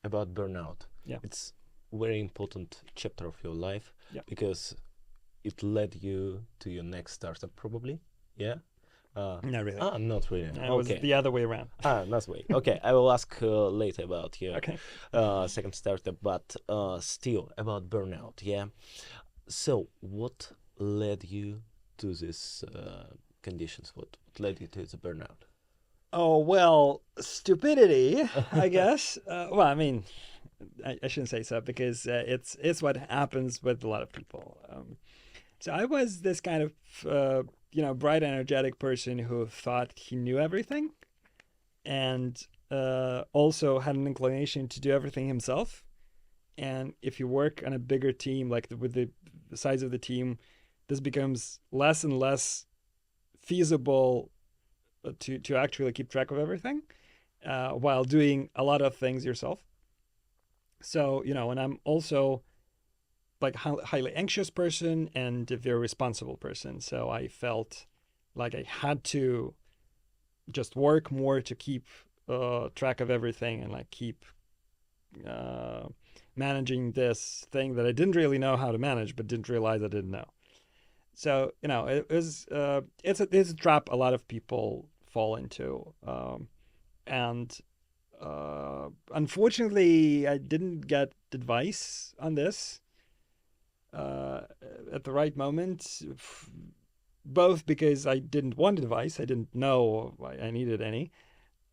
about burnout, Yeah. it's very important chapter of your life Yeah. because it led you to your next startup, probably. Yeah. Not really. Not really. It was Okay. the other way around. Not way. Okay, I will ask later about your Okay. second startup, but still about burnout. Yeah. So, what led you to these conditions? What led you to the burnout? Oh, well, stupidity, I guess. Well, I mean, I shouldn't say so because it's what happens with a lot of people. So I was this kind of bright, energetic person who thought he knew everything, and also had an inclination to do everything himself. And if you work on a bigger team, with the size of the team, this becomes less and less feasible to actually keep track of everything while doing a lot of things yourself. So and I'm also highly anxious person and a very responsible person. So I felt like I had to just work more to keep track of everything and keep managing this thing that I didn't really know how to manage, but didn't realize I didn't know. So it was it's a trap a lot of people fall into, and Unfortunately, I didn't get advice on this uh, at the right moment, both because I didn't want advice, I didn't know I needed any,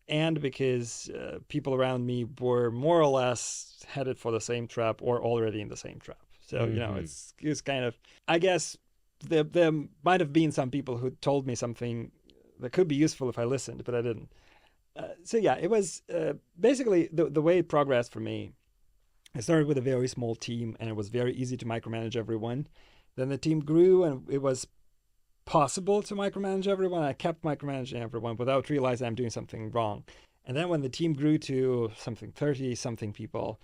and because people around me were more or less headed for the same trap or already in the same trap. So, Hmm. it's kind of, I guess there might have been some people who told me something that could be useful if I listened, but I didn't. So yeah, it was basically the way it progressed for me. I started with a very small team, and it was very easy to micromanage everyone. Then the team grew, and it was possible to micromanage everyone. I kept micromanaging everyone without realizing I'm doing something wrong. And then when the team grew to something 30 something people,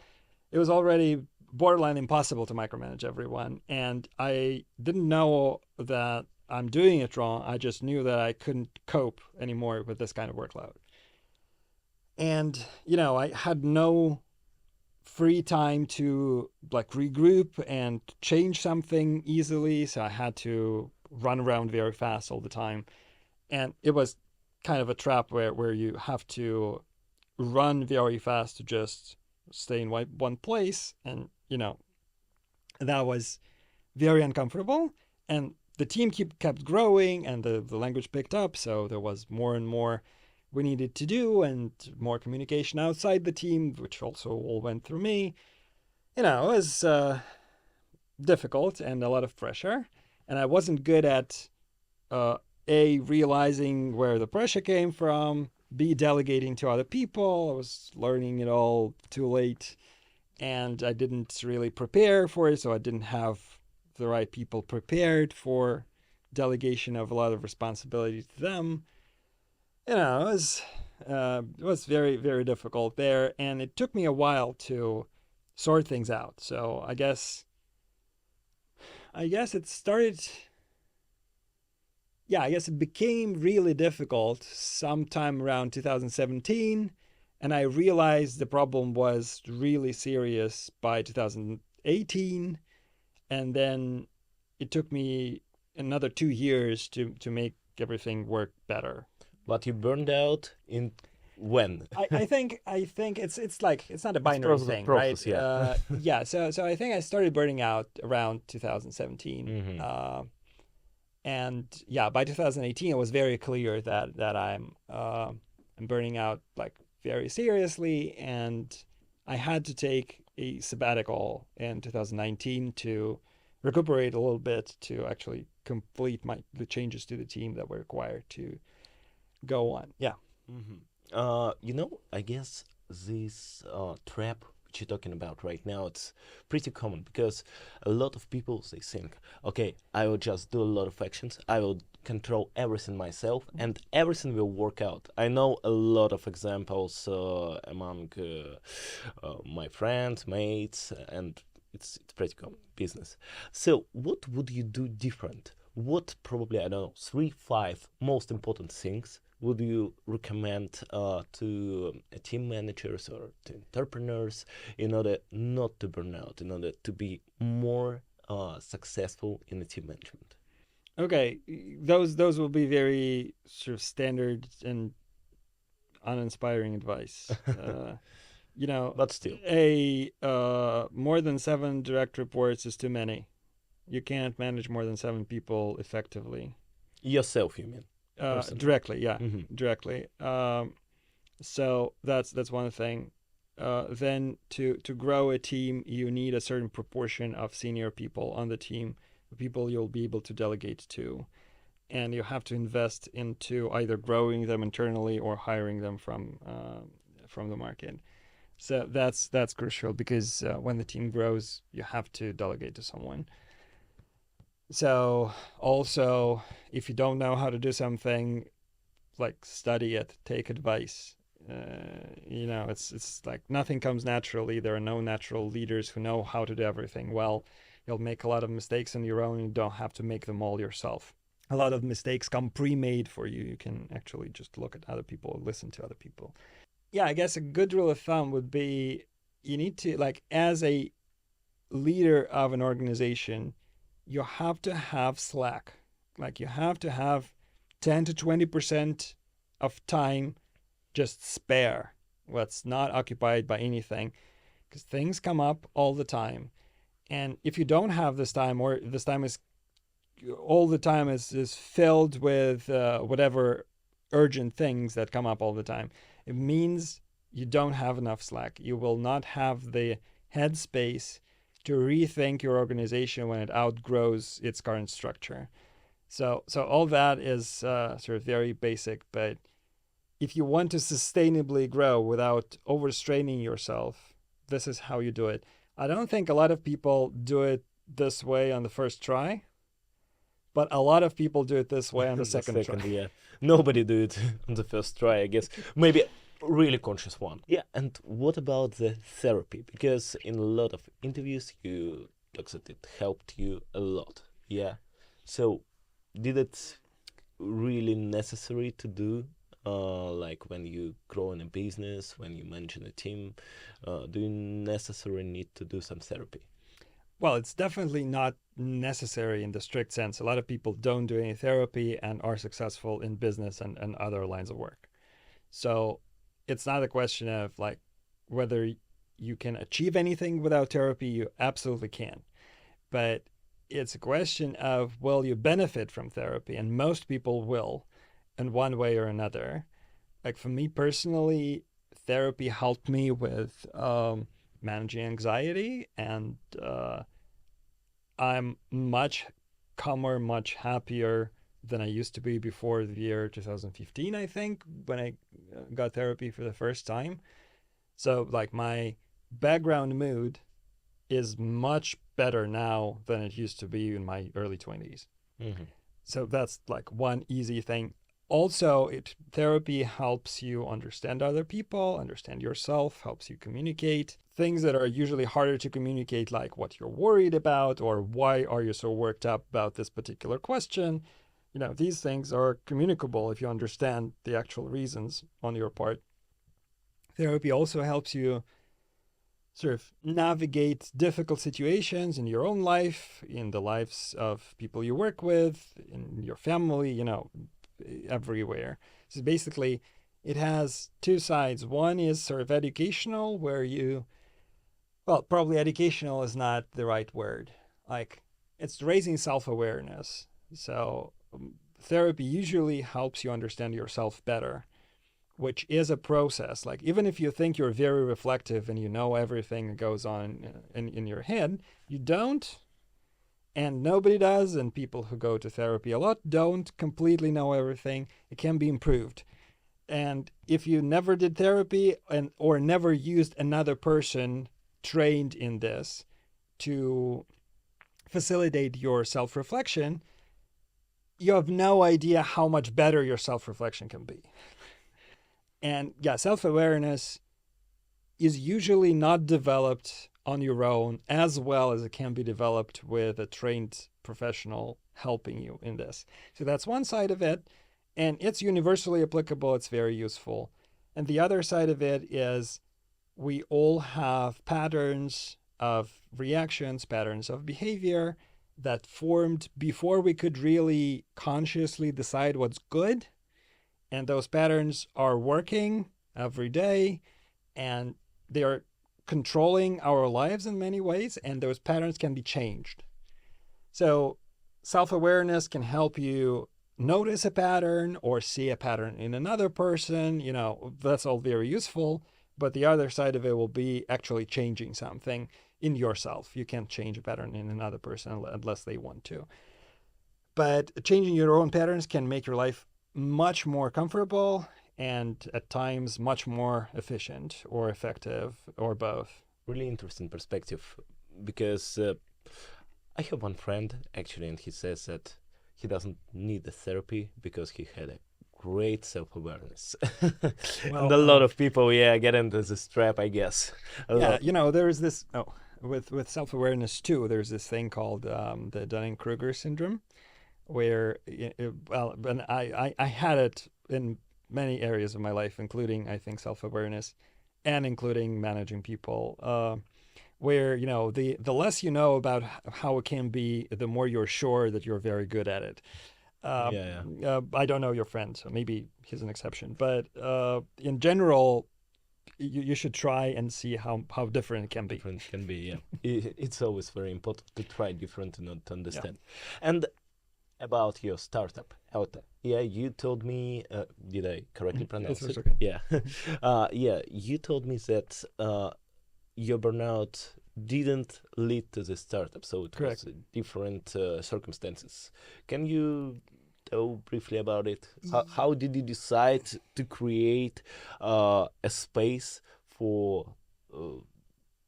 it was already borderline impossible to micromanage everyone. And I didn't know that I'm doing it wrong. I just knew that I couldn't cope anymore with this kind of workload. And, I had no free time to like regroup and change something easily. So I had to run around very fast all the time. And it was kind of a trap where you have to run very fast to just stay in one place. And, that was very uncomfortable. And the team kept growing and the language picked up. So there was more and more we needed to do and more communication outside the team, which also all went through me. It was difficult and a lot of pressure. And I wasn't good at A, realizing where the pressure came from, B, delegating to other people. I was learning it all too late and I didn't really prepare for it. So I didn't have the right people prepared for delegation of a lot of responsibility to them. It was very, very difficult there. And it took me a while to sort things out. So I guess it started, yeah, I guess it became really difficult sometime around 2017. And I realized the problem was really serious by 2018. And then it took me another 2 years to make everything work better. But you burned out in when? I think it's like it's not a It's binary thing, right? process, yeah. Yeah. So I think I started burning out around 2017. Hmm. And yeah, by 2018, it was very clear that I'm burning out like very seriously, and I had to take a sabbatical in 2019 to recuperate a little bit to actually complete the changes to the team that were required to go on. Yeah. Hmm. I guess this trap which you're talking about right now, it's pretty common because a lot of people they think, okay, I will just do a lot of actions, I will control everything myself, and everything will work out. I know a lot of examples among my friends, mates, and it's pretty common business. So, what would you do different? What probably, I don't know, three, five most important things would you recommend to team managers or to entrepreneurs in order not to burn out, in order to be more successful in the team management? Okay, those will be very sort of standard and uninspiring advice. You know, But still, a more than 7 direct reports is too many. You can't manage more than 7 people effectively. yourself, you mean, personally. Directly, yeah, Hmm. directly. So that's one thing. Then to grow a team, you need a certain proportion of senior people on the team, people you'll be able to delegate to, and you have to invest into either growing them internally or hiring them from the market. So that's crucial because when the team grows, you have to delegate to someone. So also, if you don't know how to do something, like study it, take advice. It's like nothing comes naturally. There are no natural leaders who know how to do everything well. You'll make a lot of mistakes on your own. And you don't have to make them all yourself. A lot of mistakes come pre-made for you. You can actually just look at other people, listen to other people. Yeah, I guess a good rule of thumb would be you need to, like, as a leader of an organization, you have to have slack. Like, you have to have 10 to 20% of time just spare. that's not occupied by anything, because things come up all the time. And if you don't have this time, or this time is all the time is filled with whatever urgent things that come up all the time, it means you don't have enough slack. You will not have the headspace to rethink your organization when it outgrows its current structure. So all that is sort of very basic, but if you want to sustainably grow without overstraining yourself, this is how you do it. I don't think a lot of people do it this way on the first try, but a lot of people do it this way on the second try. Yeah. Nobody do it on the first try, I guess. Maybe a really conscious one. Yeah, and what about the therapy? Because in a lot of interviews, you talk that it helped you a lot. Yeah. So, did it really necessary to do? Like when you grow in a business, when you manage a team, do you necessarily need to do some therapy? Well, it's definitely not necessary in the strict sense. A lot of people don't do any therapy and are successful in business and other lines of work. So it's not a question of like whether you can achieve anything without therapy. You absolutely can. But it's a question of will you benefit from therapy? And most people will in one way or another. Like for me personally, therapy helped me with managing anxiety, and I'm much calmer, much happier than I used to be before the year 2015, I think, when I got therapy for the first time. So, like, my background mood is much better now than it used to be in my early 20s. Hmm. So, that's like one easy thing. Also, therapy helps you understand other people, understand yourself, helps you communicate things that are usually harder to communicate, like what you're worried about or why are you so worked up about this particular question. These things are communicable if you understand the actual reasons on your part. Therapy also helps you sort of navigate difficult situations in your own life, in the lives of people you work with, in your family, everywhere. So basically, it has two sides. One is sort of educational, where probably educational is not the right word. Like, it's raising self-awareness. So therapy usually helps you understand yourself better, which is a process. Like, even if you think you're very reflective and you know everything that goes on in your head, you don't. And nobody does, and people who go to therapy a lot don't completely know everything. It can be improved. And if you never did therapy or never used another person trained in this to facilitate your self-reflection, you have no idea how much better your self-reflection can be. And yeah, self-awareness is usually not developed on your own as well as it can be developed with a trained professional helping you in this. So that's one side of it, and it's universally applicable. It's very useful. And the other side of it is we all have patterns of reactions, patterns of behavior that formed before we could really consciously decide what's good. And those patterns are working every day, and they are controlling our lives in many ways, and those patterns can be changed. So self-awareness can help you notice a pattern or see a pattern in another person. That's all very useful, but the other side of it will be actually changing something in yourself. You can't change a pattern in another person unless they want to. But changing your own patterns can make your life much more comfortable and at times much more efficient or effective or both. Really interesting perspective, because I have one friend actually, and he says that he doesn't need the therapy because he had a great self-awareness. Well, and a lot of people, get into this trap, I guess. There is this, with self-awareness too, there's this thing called the Dunning-Kruger syndrome, where, and I had it in many areas of my life, including, I think, self-awareness and including managing people, where, the less you know about how it can be, the more you're sure that you're very good at it. I don't know your friend, so maybe he's an exception. But in general, you should try and see how different it can be. Different can be, yeah. It's always very important to try different to not to Yeah. understand. And about your startup, Auto. Yeah, you told me, did I correctly pronounce It's it? okay. Yeah. Yeah, you told me that your burnout didn't lead to the startup, so it Correct. was different circumstances. Can you tell briefly about it? How did you decide to create a space for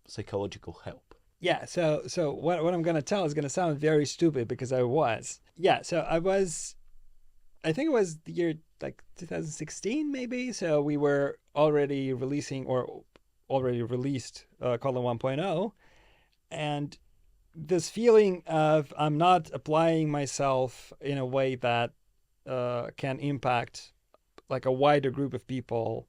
psychological help? Yeah, so what I'm gonna tell is gonna sound very stupid because I was. Yeah, so I think it was the year like 2016 maybe. So we were already releasing or already released Kotlin 1.0, and this feeling of I'm not applying myself in a way that can impact like a wider group of people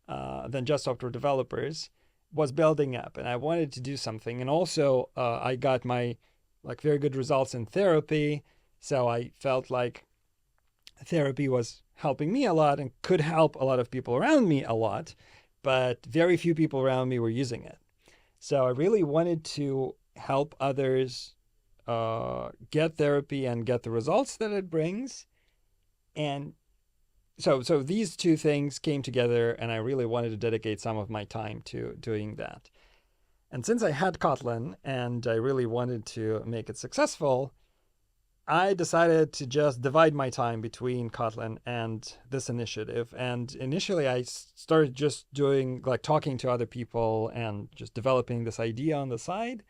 than just software developers was building up, and I wanted to do something. And also, I got my like very good results in therapy, so I felt like therapy was helping me a lot and could help a lot of people around me a lot, but very few people around me were using it. So I really wanted to help others get therapy and get the results that it brings. And so these two things came together, and I really wanted to dedicate some of my time to doing that. And since I had Kotlin and I really wanted to make it successful, I decided to just divide my time between Kotlin and this initiative. And initially, I started just doing like talking to other people and just developing this idea on the side.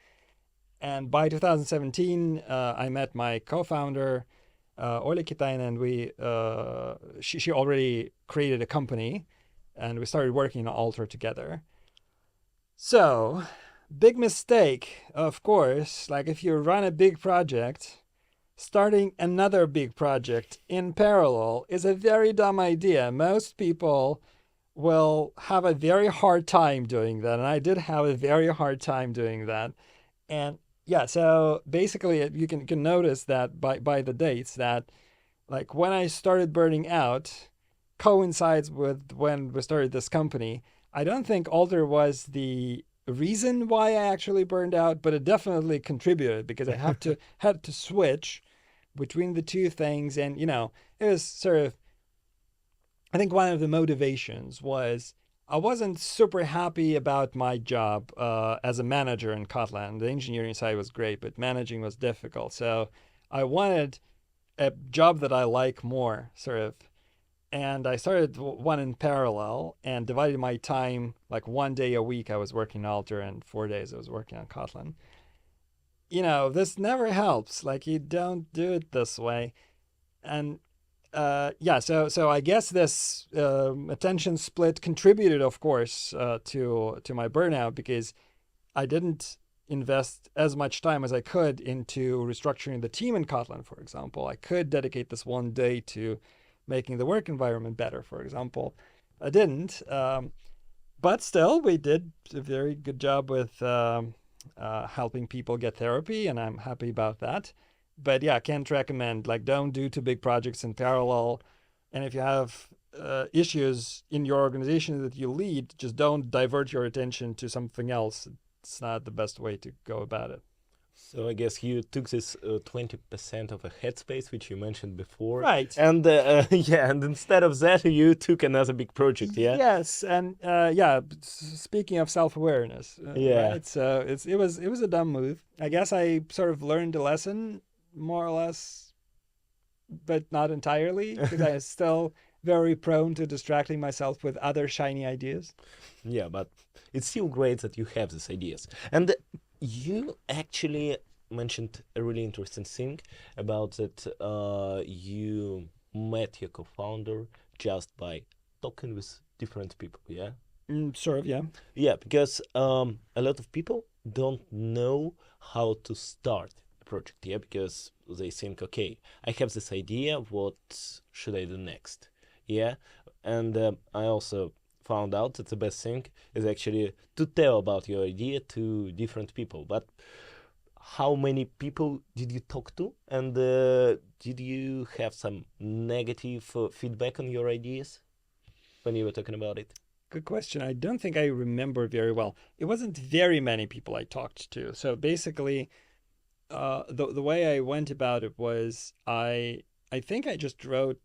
And by 2017, I met my co-founder, Ole Kitainen, and she already created a company, and we started working on Alter together. So, big mistake, of course. Like if you run a big project, starting another big project in parallel is a very dumb idea. Most people will have a very hard time doing that, and I did have a very hard time doing that. And yeah, so basically you can notice that by the dates that like when I started burning out coincides with when we started this company. I don't think Alter was the reason why I actually burned out, but it definitely contributed because I have to had to switch between the two things. And it was sort of, I think one of the motivations was I wasn't super happy about my job as a manager in Kotlin. The engineering side was great, but managing was difficult. So I wanted a job that I like more, sort of. And I started one in parallel and divided my time like 1 day a week I was working on Alter and 4 days I was working on Kotlin. This never helps. Like you don't do it this way. And yeah, so I guess this attention split contributed, of course, to my burnout because I didn't invest as much time as I could into restructuring the team in Kotlin, for example. I could dedicate this 1 day to making the work environment better, for example. I didn't, but still, we did a very good job with helping people get therapy, and I'm happy about that. But yeah, can't recommend, like, don't do two big projects in parallel. And if you have issues in your organization that you lead, just don't divert your attention to something else. It's not the best way to go about it. So I guess you took this 20% of a headspace, which you mentioned before, Right. and yeah, and instead of that, you took another big project, yeah. Yes, and yeah. Speaking of self-awareness, Yeah. right? So it was a dumb move. I guess I sort of learned a lesson, more or less, but not entirely, because I'm still very prone to distracting myself with other shiny ideas. Yeah, but it's still great that you have these ideas. And you actually mentioned a really interesting thing about that you met your co-founder just by talking with different people, yeah? Sort of, yeah. Yeah, because a lot of people don't know how to start a project, yeah, because they think, okay, I have this idea, what should I do next? Yeah, and I also found out that the best thing is actually to tell about your idea to different people. But how many people did you talk to, and did you have some negative feedback on your ideas when you were talking about it? Good question. I don't think I remember very well. It wasn't very many people I talked to. So basically, the way I went about it was I think I just wrote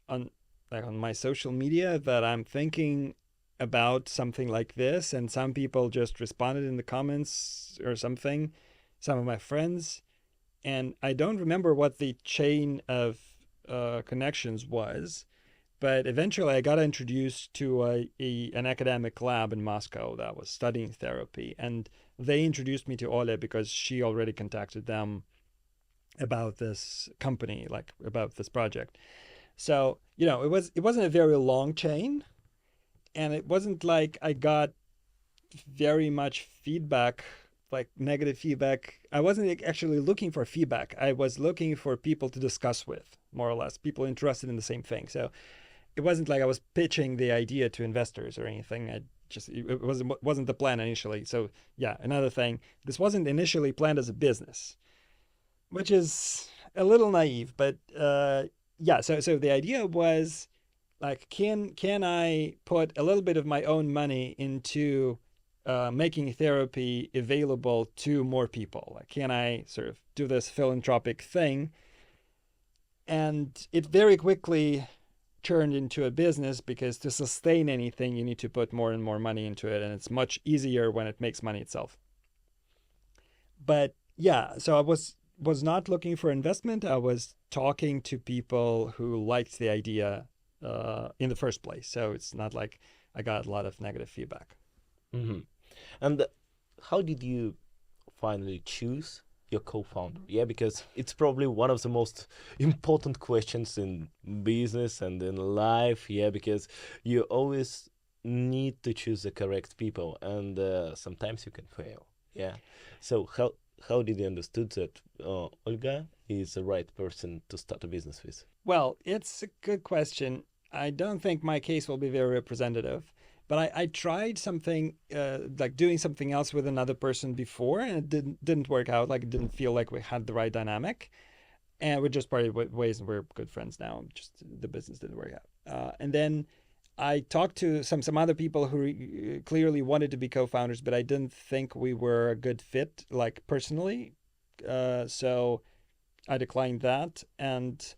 on on my social media that I'm thinking about something like this, and some people just responded in the comments or something, some of my friends, and I don't remember what the chain of connections was, but eventually I got introduced to an academic lab in Moscow that was studying therapy, and they introduced me to Oля because she already contacted them about this company, like about this project. So, it wasn't a very long chain, and it wasn't like I got very much feedback, like negative feedback. I wasn't actually looking for feedback. I was looking for people to discuss with, more or less, people interested in the same thing. So it wasn't like I was pitching the idea to investors or anything. It wasn't the plan initially. So yeah, another thing, this wasn't initially planned as a business, which is a little naive, but yeah. So the idea was like, can I put a little bit of my own money into making therapy available to more people? Like, can I sort of do this philanthropic thing? And it very quickly turned into a business because to sustain anything, you need to put more and more money into it, and it's much easier when it makes money itself. But yeah, so I was not looking for investment. I was talking to people who liked the idea in the first place. So it's not like I got a lot of negative feedback. Hmm. And how did you finally choose your co-founder? Yeah, because it's probably one of the most important questions in business and in life. Yeah, because you always need to choose the correct people, and sometimes you can fail. Yeah. So how did you understood that Olga is the right person to start a business with? Well, it's a good question. I don't think my case will be very representative, but I tried something like doing something else with another person before, and it didn't work out. Like, it didn't feel like we had the right dynamic, and we just parted ways, and we're good friends now. Just the business didn't work out. And then I talked to some other people who clearly wanted to be co-founders, but I didn't think we were a good fit, like personally. So I declined that, and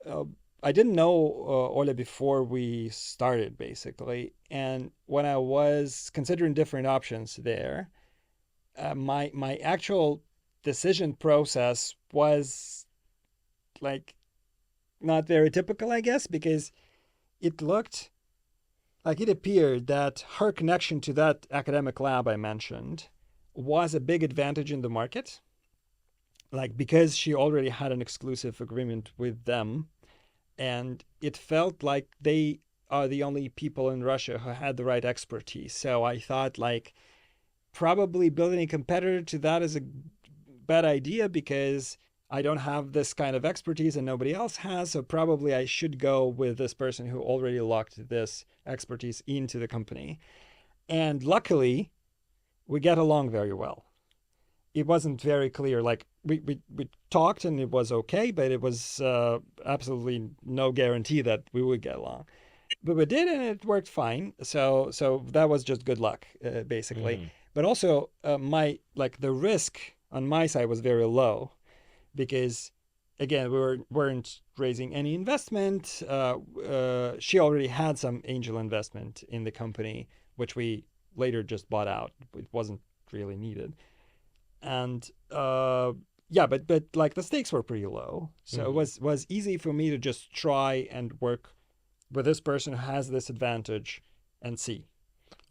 uh, I didn't know Ola before we started, basically. And when I was considering different options there, my actual decision process was like not very typical, I guess, because it looked like it appeared that her connection to that academic lab I mentioned was a big advantage in the market. Like, because she already had an exclusive agreement with them, and it felt like they are the only people in Russia who had the right expertise. So I thought, like, probably building a competitor to that is a bad idea because I don't have this kind of expertise and nobody else has. So probably I should go with this person who already locked this expertise into the company. And luckily, we get along very well. It wasn't very clear. Like, we talked and it was okay, but it was absolutely no guarantee that we would get along. But we did, and it worked fine. So that was just good luck, basically. Hmm. But also, my like the risk on my side was very low because, again, weren't raising any investment. She already had some angel investment in the company, which we later just bought out. It wasn't really needed, and yeah, but like the stakes were pretty low, so it Hmm. was easy for me to just try and work with this person who has this advantage and see.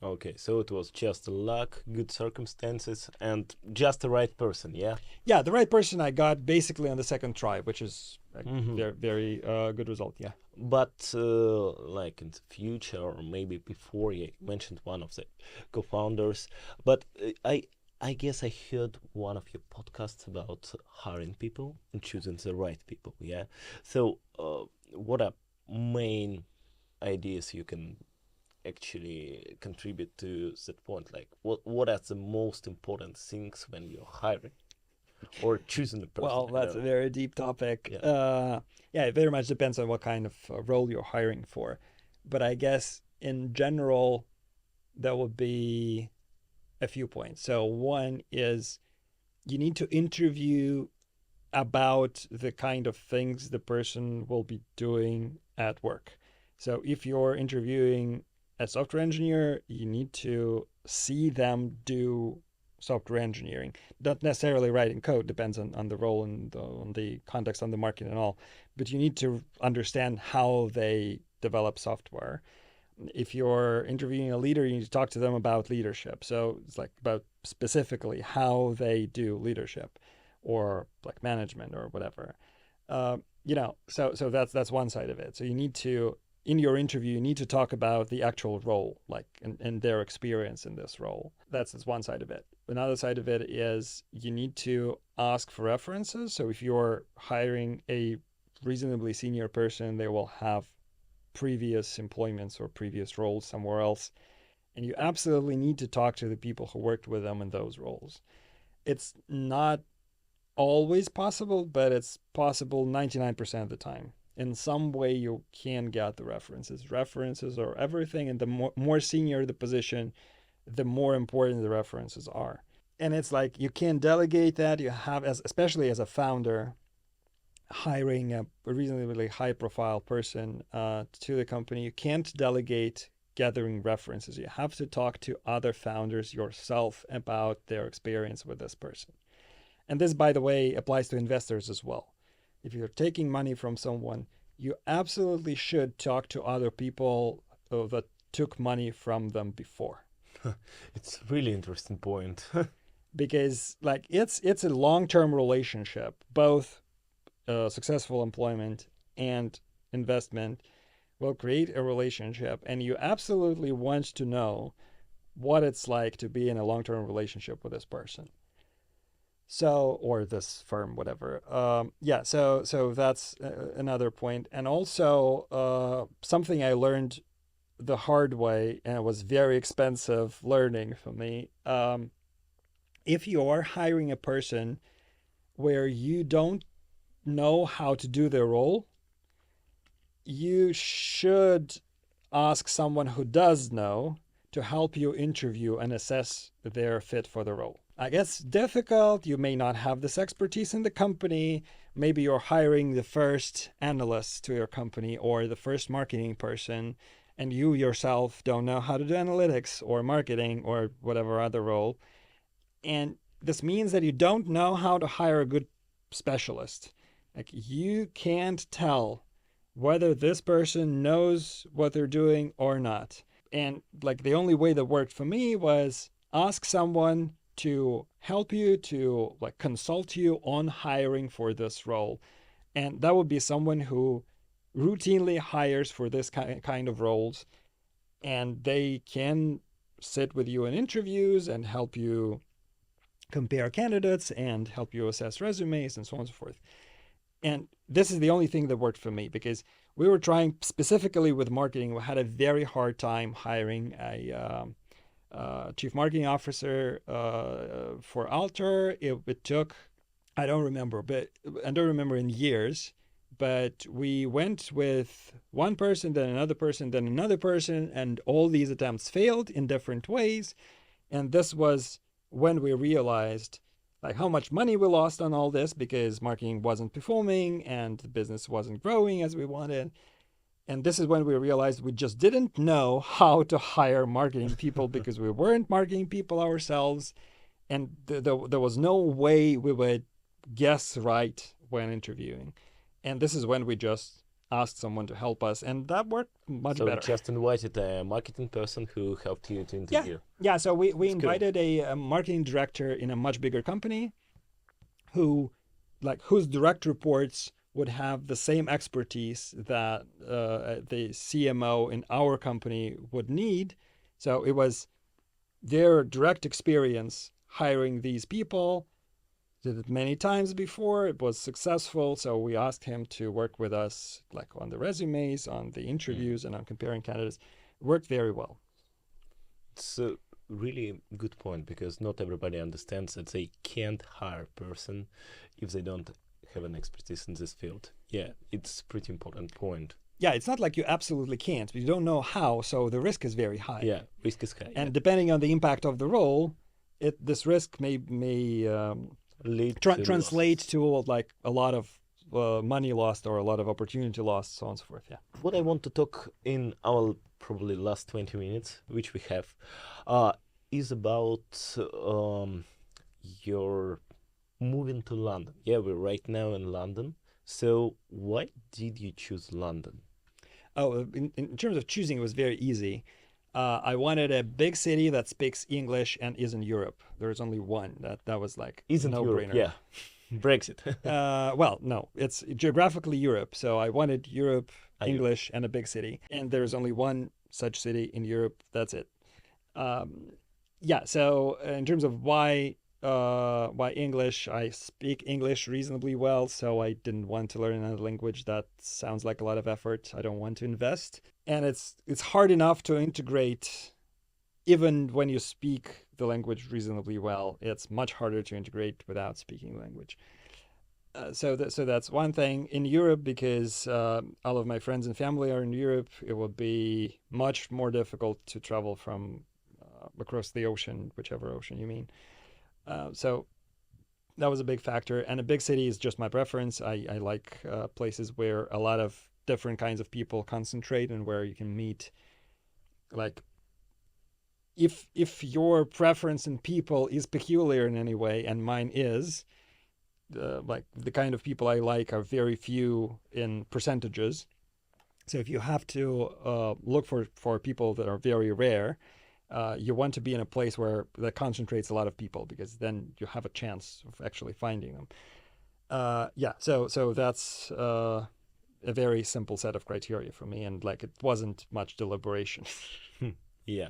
Okay, so it was just luck, good circumstances, and just the right person, yeah? Yeah, the right person I got basically on the second try, which is a Hmm. very good result. Yeah. But like in the future, or maybe before, you mentioned one of the co-founders, but I guess I heard one of your podcasts about hiring people and choosing the right people, yeah? So what are main ideas you can actually contribute to that point? Like, what are the most important things when you're hiring or choosing a person? Well, I that's don't a know. very deep topic. Yeah. Yeah, it very much depends on what kind of role you're hiring for. But I guess in general, there will be a few points. So one is you need to interview about the kind of things the person will be doing at work. So if you're interviewing a software engineer, you need to see them do software engineering. Not necessarily writing code, depends on the role and on the context, on the market and all. But you need to understand how they develop software. If you're interviewing a leader, you need to talk to them about leadership. So it's like about specifically how they do leadership or like management or whatever. So that's one side of it. So you need to, in your interview, you need to talk about the actual role, like and their experience in this role. That's one side of it. Another side of it is you need to ask for references. So if you're hiring a reasonably senior person, they will have previous employments or previous roles somewhere else. And you absolutely need to talk to the people who worked with them in those roles. It's not always possible, but it's possible 99% of the time. In some way, you can get the references. References are everything, and the more senior the position, the more important the references are. And it's like you can delegate that. You have, especially as a founder, hiring a reasonably high-profile person to the company, you can't delegate gathering references. You have to talk to other founders yourself about their experience with this person. And this, by the way, applies to investors as well. If you're taking money from someone, you absolutely should talk to other people that took money from them before. It's a really interesting point. Because like it's a long-term relationship. Both successful employment and investment will create a relationship, and you absolutely want to know what it's like to be in a long-term relationship with this person. So, or this firm, whatever. So that's another point. And also something I learned the hard way, and it was very expensive learning for me. If you are hiring a person where you don't know how to do their role, you should ask someone who does know to help you interview and assess their fit for the role. I guess difficult. You may not have this expertise in the company. Maybe you're hiring the first analyst to your company or the first marketing person, and you yourself don't know how to do analytics or marketing or whatever other role. And this means that you don't know how to hire a good specialist. Like you can't tell whether this person knows what they're doing or not. And like the only way that worked for me was ask someone to help you, to like consult you on hiring for this role. And that would be someone who routinely hires for this kind of roles, and they can sit with you in interviews and help you compare candidates and help you assess resumes and so on and so forth. And this is the only thing that worked for me, because we were trying specifically with marketing. We had a very hard time hiring a chief marketing officer for Alter. It took, I don't remember in years, but we went with one person, then another person, then another person, and all these attempts failed in different ways. And this was when we realized like how much money we lost on all this, because marketing wasn't performing and the business wasn't growing as we wanted. And this is when we realized we just didn't know how to hire marketing people because we weren't marketing people ourselves. And there was no way we would guess right when interviewing. And this is when we just asked someone to help us, and that worked much better. So just invited a marketing person who helped you to interview. Yeah. So we invited a marketing director in a much bigger company whose direct reports would have the same expertise that the CMO in our company would need. So it was their direct experience hiring these people. Did it many times before. It was successful. So we asked him to work with us like on the resumes, on the interviews, and on comparing candidates. It worked very well. It's a really good point, because not everybody understands that they can't hire a person if they don't have an expertise in this field. Yeah, it's a pretty important point. yeah, it's not like you absolutely can't, but you don't know how, so the risk is very high. Yeah, risk is high. And depending on the impact of the role, this risk may Lead to translate losses. to like a lot of money lost or a lot of opportunity lost, so on and so forth. Yeah. What I want to talk in our probably last 20 minutes, which we have, uh, is about your moving to London. Yeah, we're right now in London. So why did you choose London? Oh, in terms of choosing, it was very easy. I wanted a big city that speaks English and is in Europe. There's only one. That was like a Isn't Europe? no-brainer. Yeah, Brexit. Well, no, it's geographically Europe. So I wanted Europe, Europe. English, and a big city. And there's only one such city in Europe. That's it. Um, yeah. So in terms of why English, I speak English reasonably well, so I didn't want to learn another language that sounds like a lot of effort. I don't want to invest, and it's hard enough to integrate even when you speak the language reasonably well. It's much harder to integrate without speaking the language. So that's one thing in Europe because all of my friends and family are in Europe. It will be much more difficult to travel from across the ocean, whichever ocean you mean. So that was a big factor. And a big city is just my preference. I like places where a lot of different kinds of people concentrate and where you can meet. Like, if your preference in people is peculiar in any way, and mine is, like the kind of people I like are very few in percentages. So if you have to look for people that are very rare, you want to be in a place where that concentrates a lot of people because then you have a chance of actually finding them. Yeah, so that's a very simple set of criteria for me, and like it wasn't much deliberation. Yeah,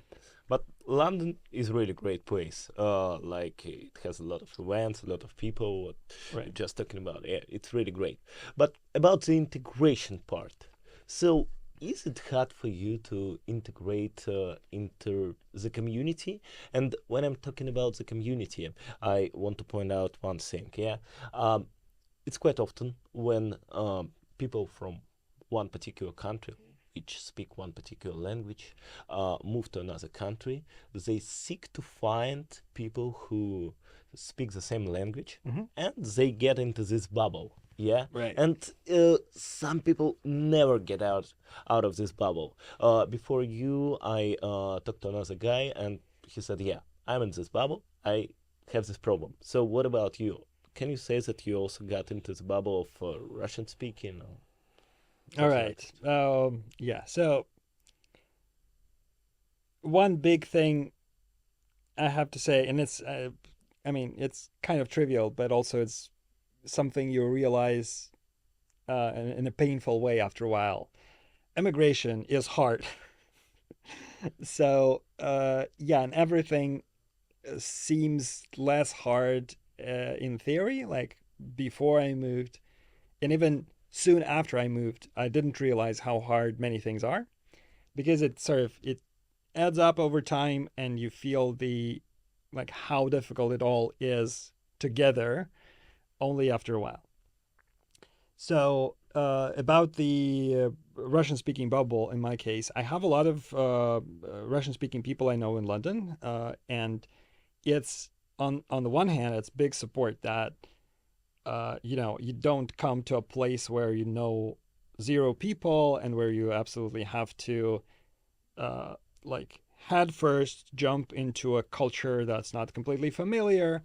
but London is really great place. Like it has a lot of events, a lot of people. What Right. you're just talking about, yeah, it's really great. But about the integration part, so is it hard for you to integrate into the community? And when I'm talking about the community, I want to point out one thing. Yeah, it's quite often when people from one particular country which speak one particular language move to another country, they seek to find people who speak the same language, Mhm. and they get into this bubble. Yeah, Right. and some people never get out of this bubble. Before you, I talked to another guy, and he said, "Yeah, I'm in this bubble. I have this problem." So, what about you? Can you say that you also got into the bubble of Russian speaking? Or All something like right. that? Yeah. So one big thing I have to say, and I mean, it's kind of trivial, but also it's something you realize in a painful way after a while. Immigration is hard. So yeah, and everything seems less hard in theory. Like before I moved, and even soon after I moved, I didn't realize how hard many things are because it adds up over time, and you feel the like how difficult it all is together only after a while. So about the Russian-speaking bubble, in my case, I have a lot of Russian-speaking people I know in London, and it's on the one hand, it's big support that you don't come to a place where you know zero people and where you absolutely have to uh, like head first jump into a culture that's not completely familiar,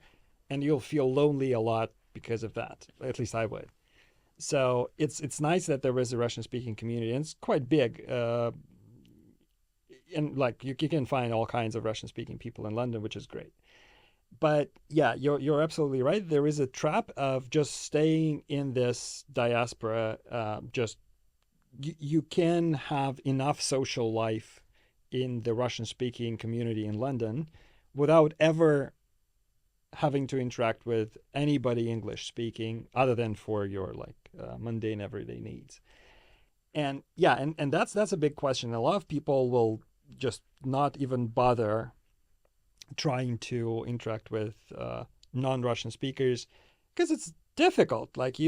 and you'll feel lonely a lot because of that. At least I would. So it's nice that there is a Russian speaking community, and it's quite big. And like you can find all kinds of Russian speaking people in London, which is great. But yeah, you're absolutely right. There is a trap of just staying in this diaspora. Just you can have enough social life in the Russian speaking community in London without ever having to interact with anybody English speaking other than for your like mundane everyday needs. And yeah, and that's a big question. A lot of people will just not even bother trying to interact with non-Russian speakers because it's difficult. Like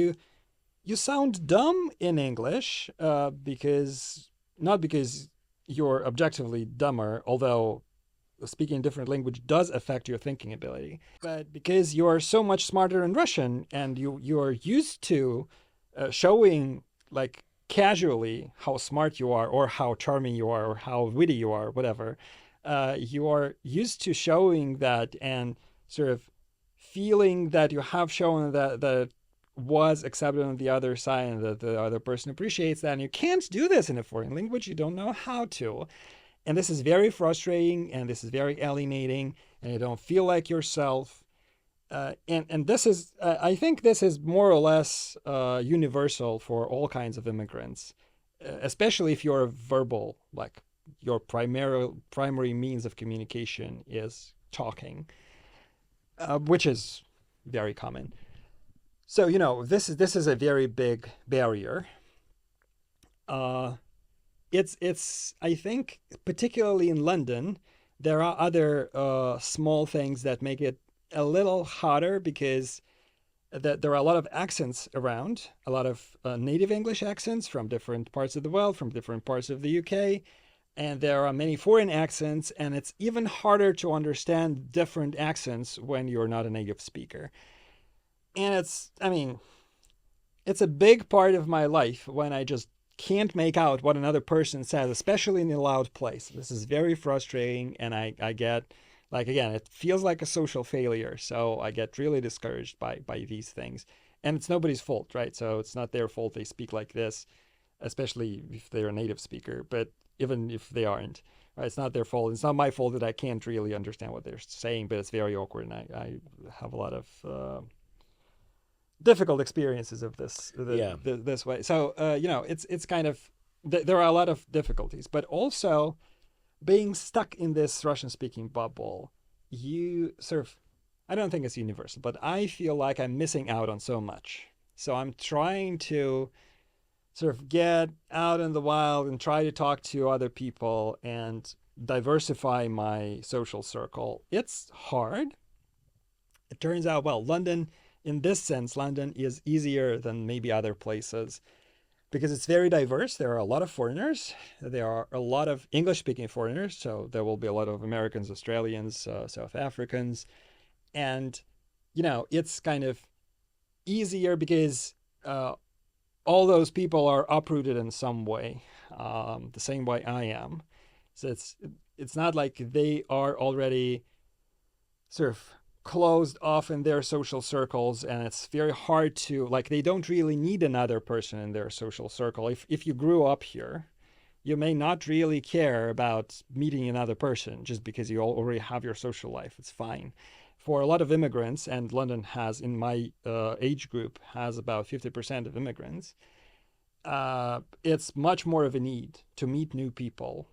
you sound dumb in English because not because you're objectively dumber, although speaking a different language does affect your thinking ability, but because you're so much smarter in Russian and you're used to showing like casually how smart you are or how charming you are or how witty you are, whatever. You are used to showing that and sort of feeling that you have shown that was accepted on the other side and that the other person appreciates that. And you can't do this in a foreign language. You don't know how to. And this is very frustrating and this is very alienating and you don't feel like yourself. And this is, I think this is more or less universal for all kinds of immigrants, especially if you're verbal, like your primary means of communication is talking, which is very common. So this is a very big barrier. Uh, it's I think particularly in London, there are other small things that make it a little harder because that there are a lot of accents around, a lot of native English accents from different parts of the world, from different parts of the UK, and there are many foreign accents, and it's even harder to understand different accents when you're not a native speaker. And I mean, it's a big part of my life when I just can't make out what another person says, especially in a loud place. This is very frustrating, and I get like again, it feels like a social failure. So I get really discouraged by these things, and it's nobody's fault, right? So it's not their fault they speak like this, especially if they're a native speaker. But even if they aren't, right, it's not their fault. It's not my fault that I can't really understand what they're saying, but it's very awkward, and I have a lot of difficult experiences of Yeah. this way. So it's kind of there are a lot of difficulties, but also being stuck in this Russian speaking bubble, you sort of I don't think it's universal, but I feel like I'm missing out on so much. So I'm trying to sort of get out in the wild and try to talk to other people and diversify my social circle. It's hard. It turns out, well, London, in this sense, London is easier than maybe other places because it's very diverse. There are a lot of foreigners. There are a lot of English speaking foreigners. So there will be a lot of Americans, Australians, South Africans. And, it's kind of easier because all those people are uprooted in some way, the same way I am. So it's not like they are already sort of closed off in their social circles, and it's very hard to like they don't really need another person in their social circle. If you grew up here, you may not really care about meeting another person just because you already have your social life. It's fine. For a lot of immigrants, and London has, in my age group, has about 50% of immigrants, it's much more of a need to meet new people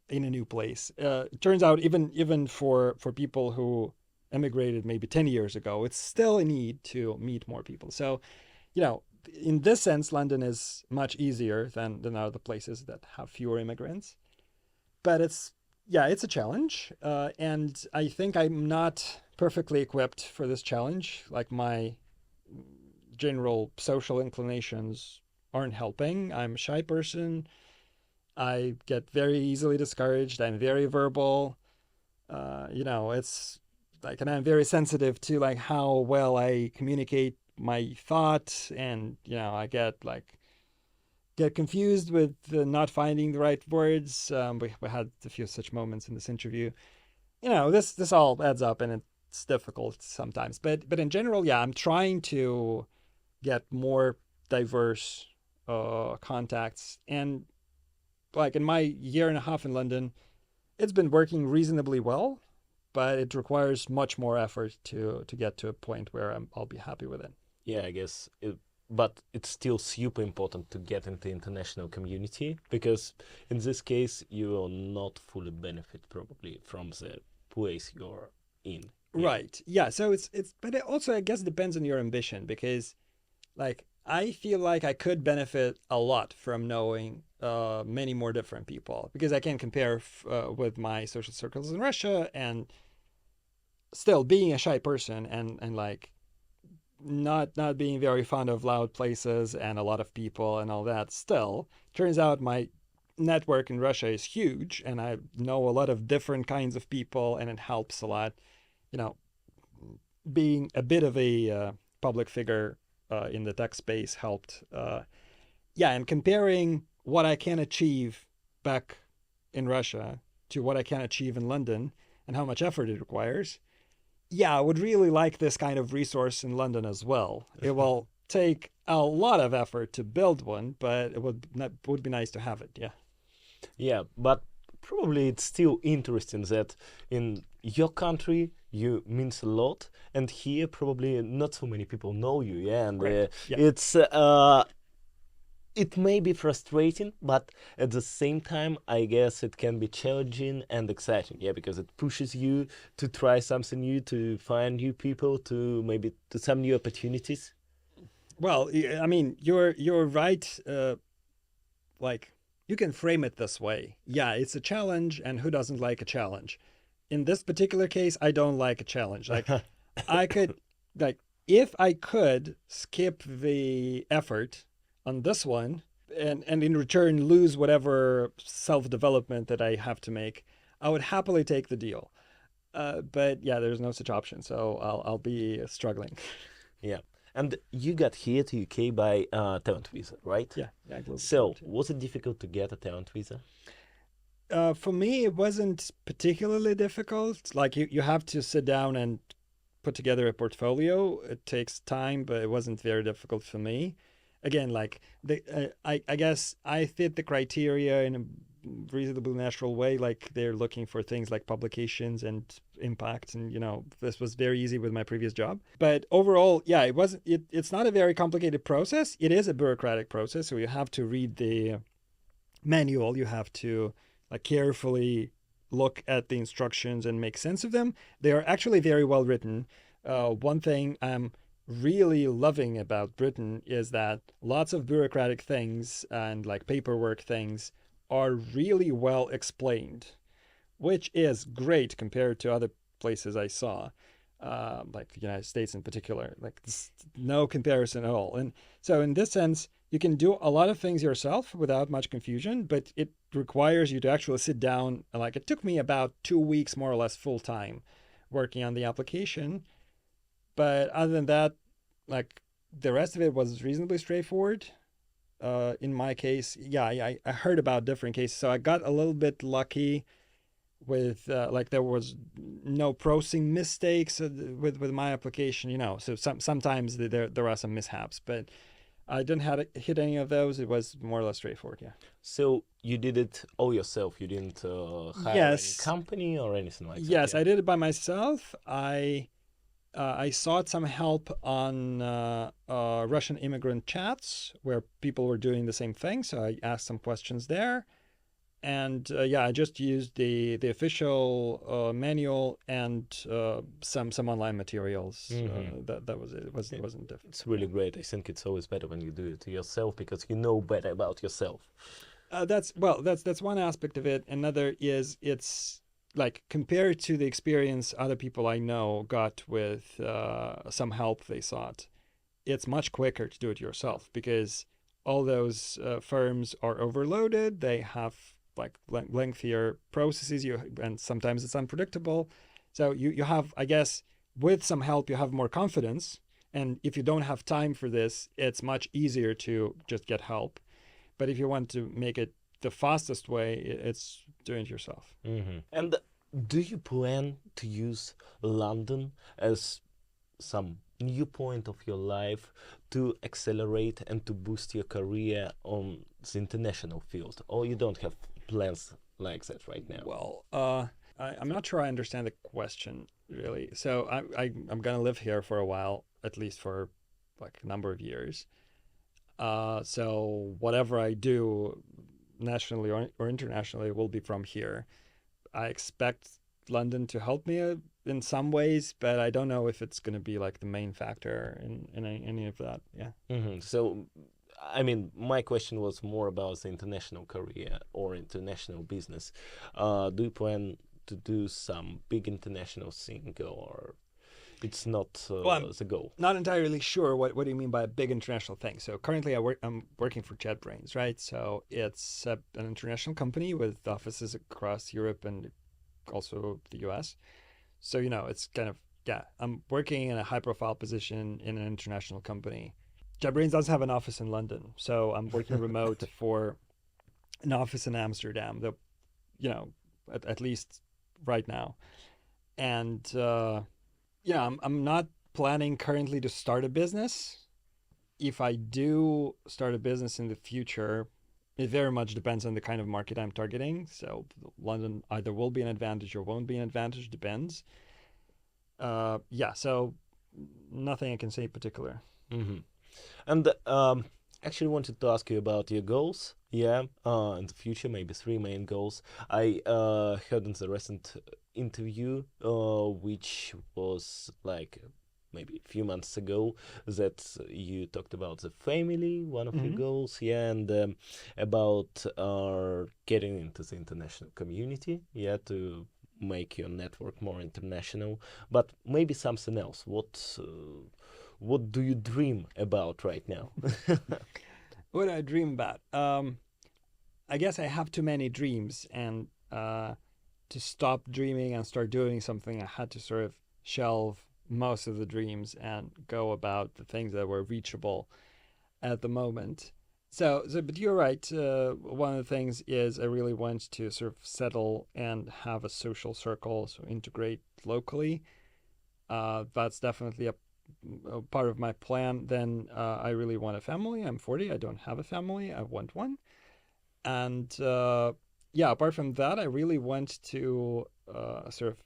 in a new place. It turns out even for people who emigrated maybe 10 years ago, it's still a need to meet more people. So, in this sense, London is much easier than other places that have fewer immigrants. But it's a challenge. And I think I'm not perfectly equipped for this challenge. Like my general social inclinations aren't helping. I'm a shy person. I get very easily discouraged. I'm very verbal. It's like, and I'm very sensitive to like how well I communicate my thought, and I get confused with not finding the right words. We had a few such moments in this interview. This all adds up, and it's difficult sometimes. But in general, yeah, I'm trying to get more diverse contacts, and like in my year and a half in London, it's been working reasonably well, but it requires much more effort to get to a point where I'll be happy with it. Yeah, I guess but it's still super important to get into the international community, because in this case you will not fully benefit probably from the place you're in. Yeah. Right. Yeah. So but it also, I guess, depends on your ambition, because like I feel like I could benefit a lot from knowing many more different people, because I can compare with my social circles in Russia, and still being a shy person and like not being very fond of loud places and a lot of people and all that, still turns out my network in Russia is huge, and I know a lot of different kinds of people, and it helps a lot. You know, being a bit of a public figure in the tech space helped. Yeah, and comparing what I can achieve back in Russia to what I can achieve in London and how much effort it requires. Yeah, I would really like this kind of resource in London as well. It will take a lot of effort to build one, but would be nice to have it. Yeah. Yeah, but probably it's still interesting that in your country you means a lot, and here probably not so many people know you. Yeah, and Right. Yeah. it's it may be frustrating, but at the same time, I guess it can be challenging and exciting. Yeah, because it pushes you to try something new, to find new people, to maybe to some new opportunities. Well, I mean, you're right. Like you can frame it this way. Yeah, it's a challenge, and who doesn't like a challenge? In this particular case, I don't like a challenge. Like I could, like, if I could skip the effort on this one and in return lose whatever self-development that I have to make, I would happily take the deal. But yeah, there's no such option, so I'll be struggling. Yeah. And you got here to UK by talent visa, right? Yeah, global So, talent, yeah. was it difficult to get a talent visa? For me, it wasn't particularly difficult. Like you have to sit down and put together a portfolio. It takes time, but it wasn't very difficult for me. Again, like I guess I fit the criteria in a reasonably natural way. Like they're looking for things like publications and impact, and this was very easy with my previous job. But overall, yeah, it wasn't. It's not a very complicated process. It is a bureaucratic process, so you have to read the manual. You have to like carefully look at the instructions and make sense of them. They are actually very well written. One thing I'm really loving about Britain is that lots of bureaucratic things and like paperwork things are really well explained, which is great compared to other places I saw, like the United States in particular. Like no comparison at all. And so in this sense, you can do a lot of things yourself without much confusion, but it requires you to actually sit down. Like it took me about 2 weeks, more or less, full time working on the application. But other than that, like the rest of it was reasonably straightforward. In my case, yeah, I heard about different cases, so I got a little bit lucky with like there was no processing mistakes with my application, So sometimes there are some mishaps, but I didn't have hit any of those. It was more or less straightforward. Yeah. So you did it all yourself. You didn't hire any Yes. company or anything like that. Yes, Yeah. I did it by myself. I sought some help on Russian immigrant chats where people were doing the same thing. So I asked some questions there, and yeah, I just used the official manual and some online materials. That was it. It wasn't difficult. It's really great. I think it's always better when you do it to yourself because you know better about yourself. That's one aspect of it. Another is it's like compared to the experience other people I know got with some help they sought, it's much quicker to do it yourself because all those firms are overloaded. They have like lengthier processes, and sometimes it's unpredictable. So you have, I guess, with some help, you have more confidence. And if you don't have time for this, it's much easier to just get help. But if you want to make it the fastest way, it's doing it yourself. And do you plan to use London as some new point of your life to accelerate and to boost your career on the international field, or you don't have plans like that right now? Well, I'm not sure I understand the question really. So I'm gonna live here for a while, at least for like a number of years. So whatever I do, nationally or internationally, will be from here. I expect London to help me in some ways, but I don't know if it's going to be like the main factor in any of that. Yeah. So, I mean, my question was more about the international career or international business. Do you plan to do some big international thing, or it's not Well, I'm the goal. not entirely sure what do you mean by a big international thing. So currently I'm working for JetBrains, right? So it's an international company with offices across Europe and also the US. So, it's kind of, yeah, I'm working in a high profile position in an international company. JetBrains does have an office in London. So I'm working remote for an office in Amsterdam, though, at least right now. And yeah, I'm not planning currently to start a business. If I do start a business in the future, it very much depends on the kind of market I'm targeting. So London either will be an advantage or won't be an advantage, depends. Yeah, so nothing I can say in particular. Hmm. And actually wanted to ask you about your goals. Yeah, in the future, maybe three main goals. I heard in the recent interview, which was like maybe a few months ago, that you talked about the family, one of your Mm-hmm. goals, yeah, and about getting into the international community, yeah, to make your network more international. But maybe something else. What do you dream about right now? What do I dream about? I guess I have too many dreams, and to stop dreaming and start doing something, I had to sort of shelve most of the dreams and go about the things that were reachable at the moment. But you're right. One of the things is I really want to sort of settle and have a social circle, so integrate locally. That's definitely a part of my plan. Then I really want a family. I'm 40. I don't have a family. I want one. And yeah, apart from that, I really want to sort of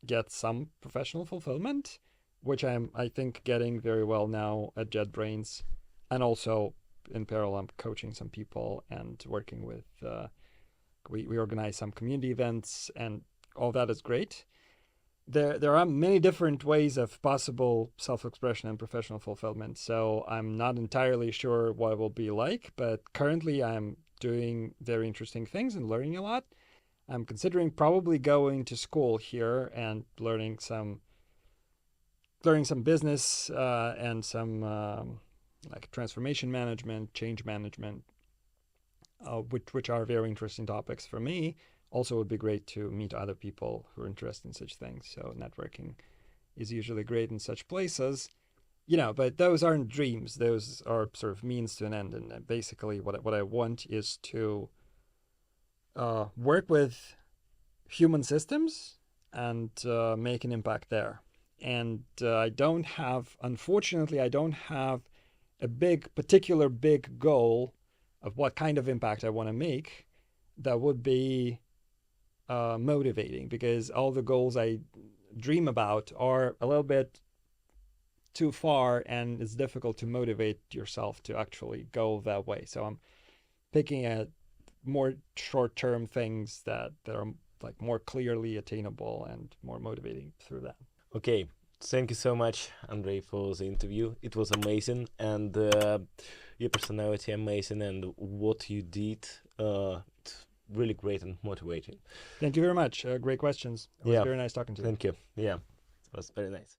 get some professional fulfillment, which I think, getting very well now at JetBrains, and also in parallel, I'm coaching some people and working with. We organize some community events, and all that is great. There are many different ways of possible self-expression and professional fulfillment. So I'm not entirely sure what it will be like, but currently I'm doing very interesting things and learning a lot. I'm considering probably going to school here and learning some business and some like transformation management, change management, which are very interesting topics for me. Also, it would be great to meet other people who are interested in such things. So networking is usually great in such places. But those aren't dreams. Those are sort of means to an end. And basically, what I want is to work with human systems and make an impact there. And unfortunately, I don't have a particular big goal of what kind of impact I want to make that would be motivating, because all the goals I dream about are a little bit too far, and it's difficult to motivate yourself to actually go that way. So I'm picking at more short-term things that are like more clearly attainable and more motivating through that. Okay, thank you so much, Andrey, for the interview. It was amazing, and your personality amazing, and what you did, it's really great and motivating. Thank you very much. Great questions. It was Yeah, very nice talking to you. thank you. Yeah, it was very nice.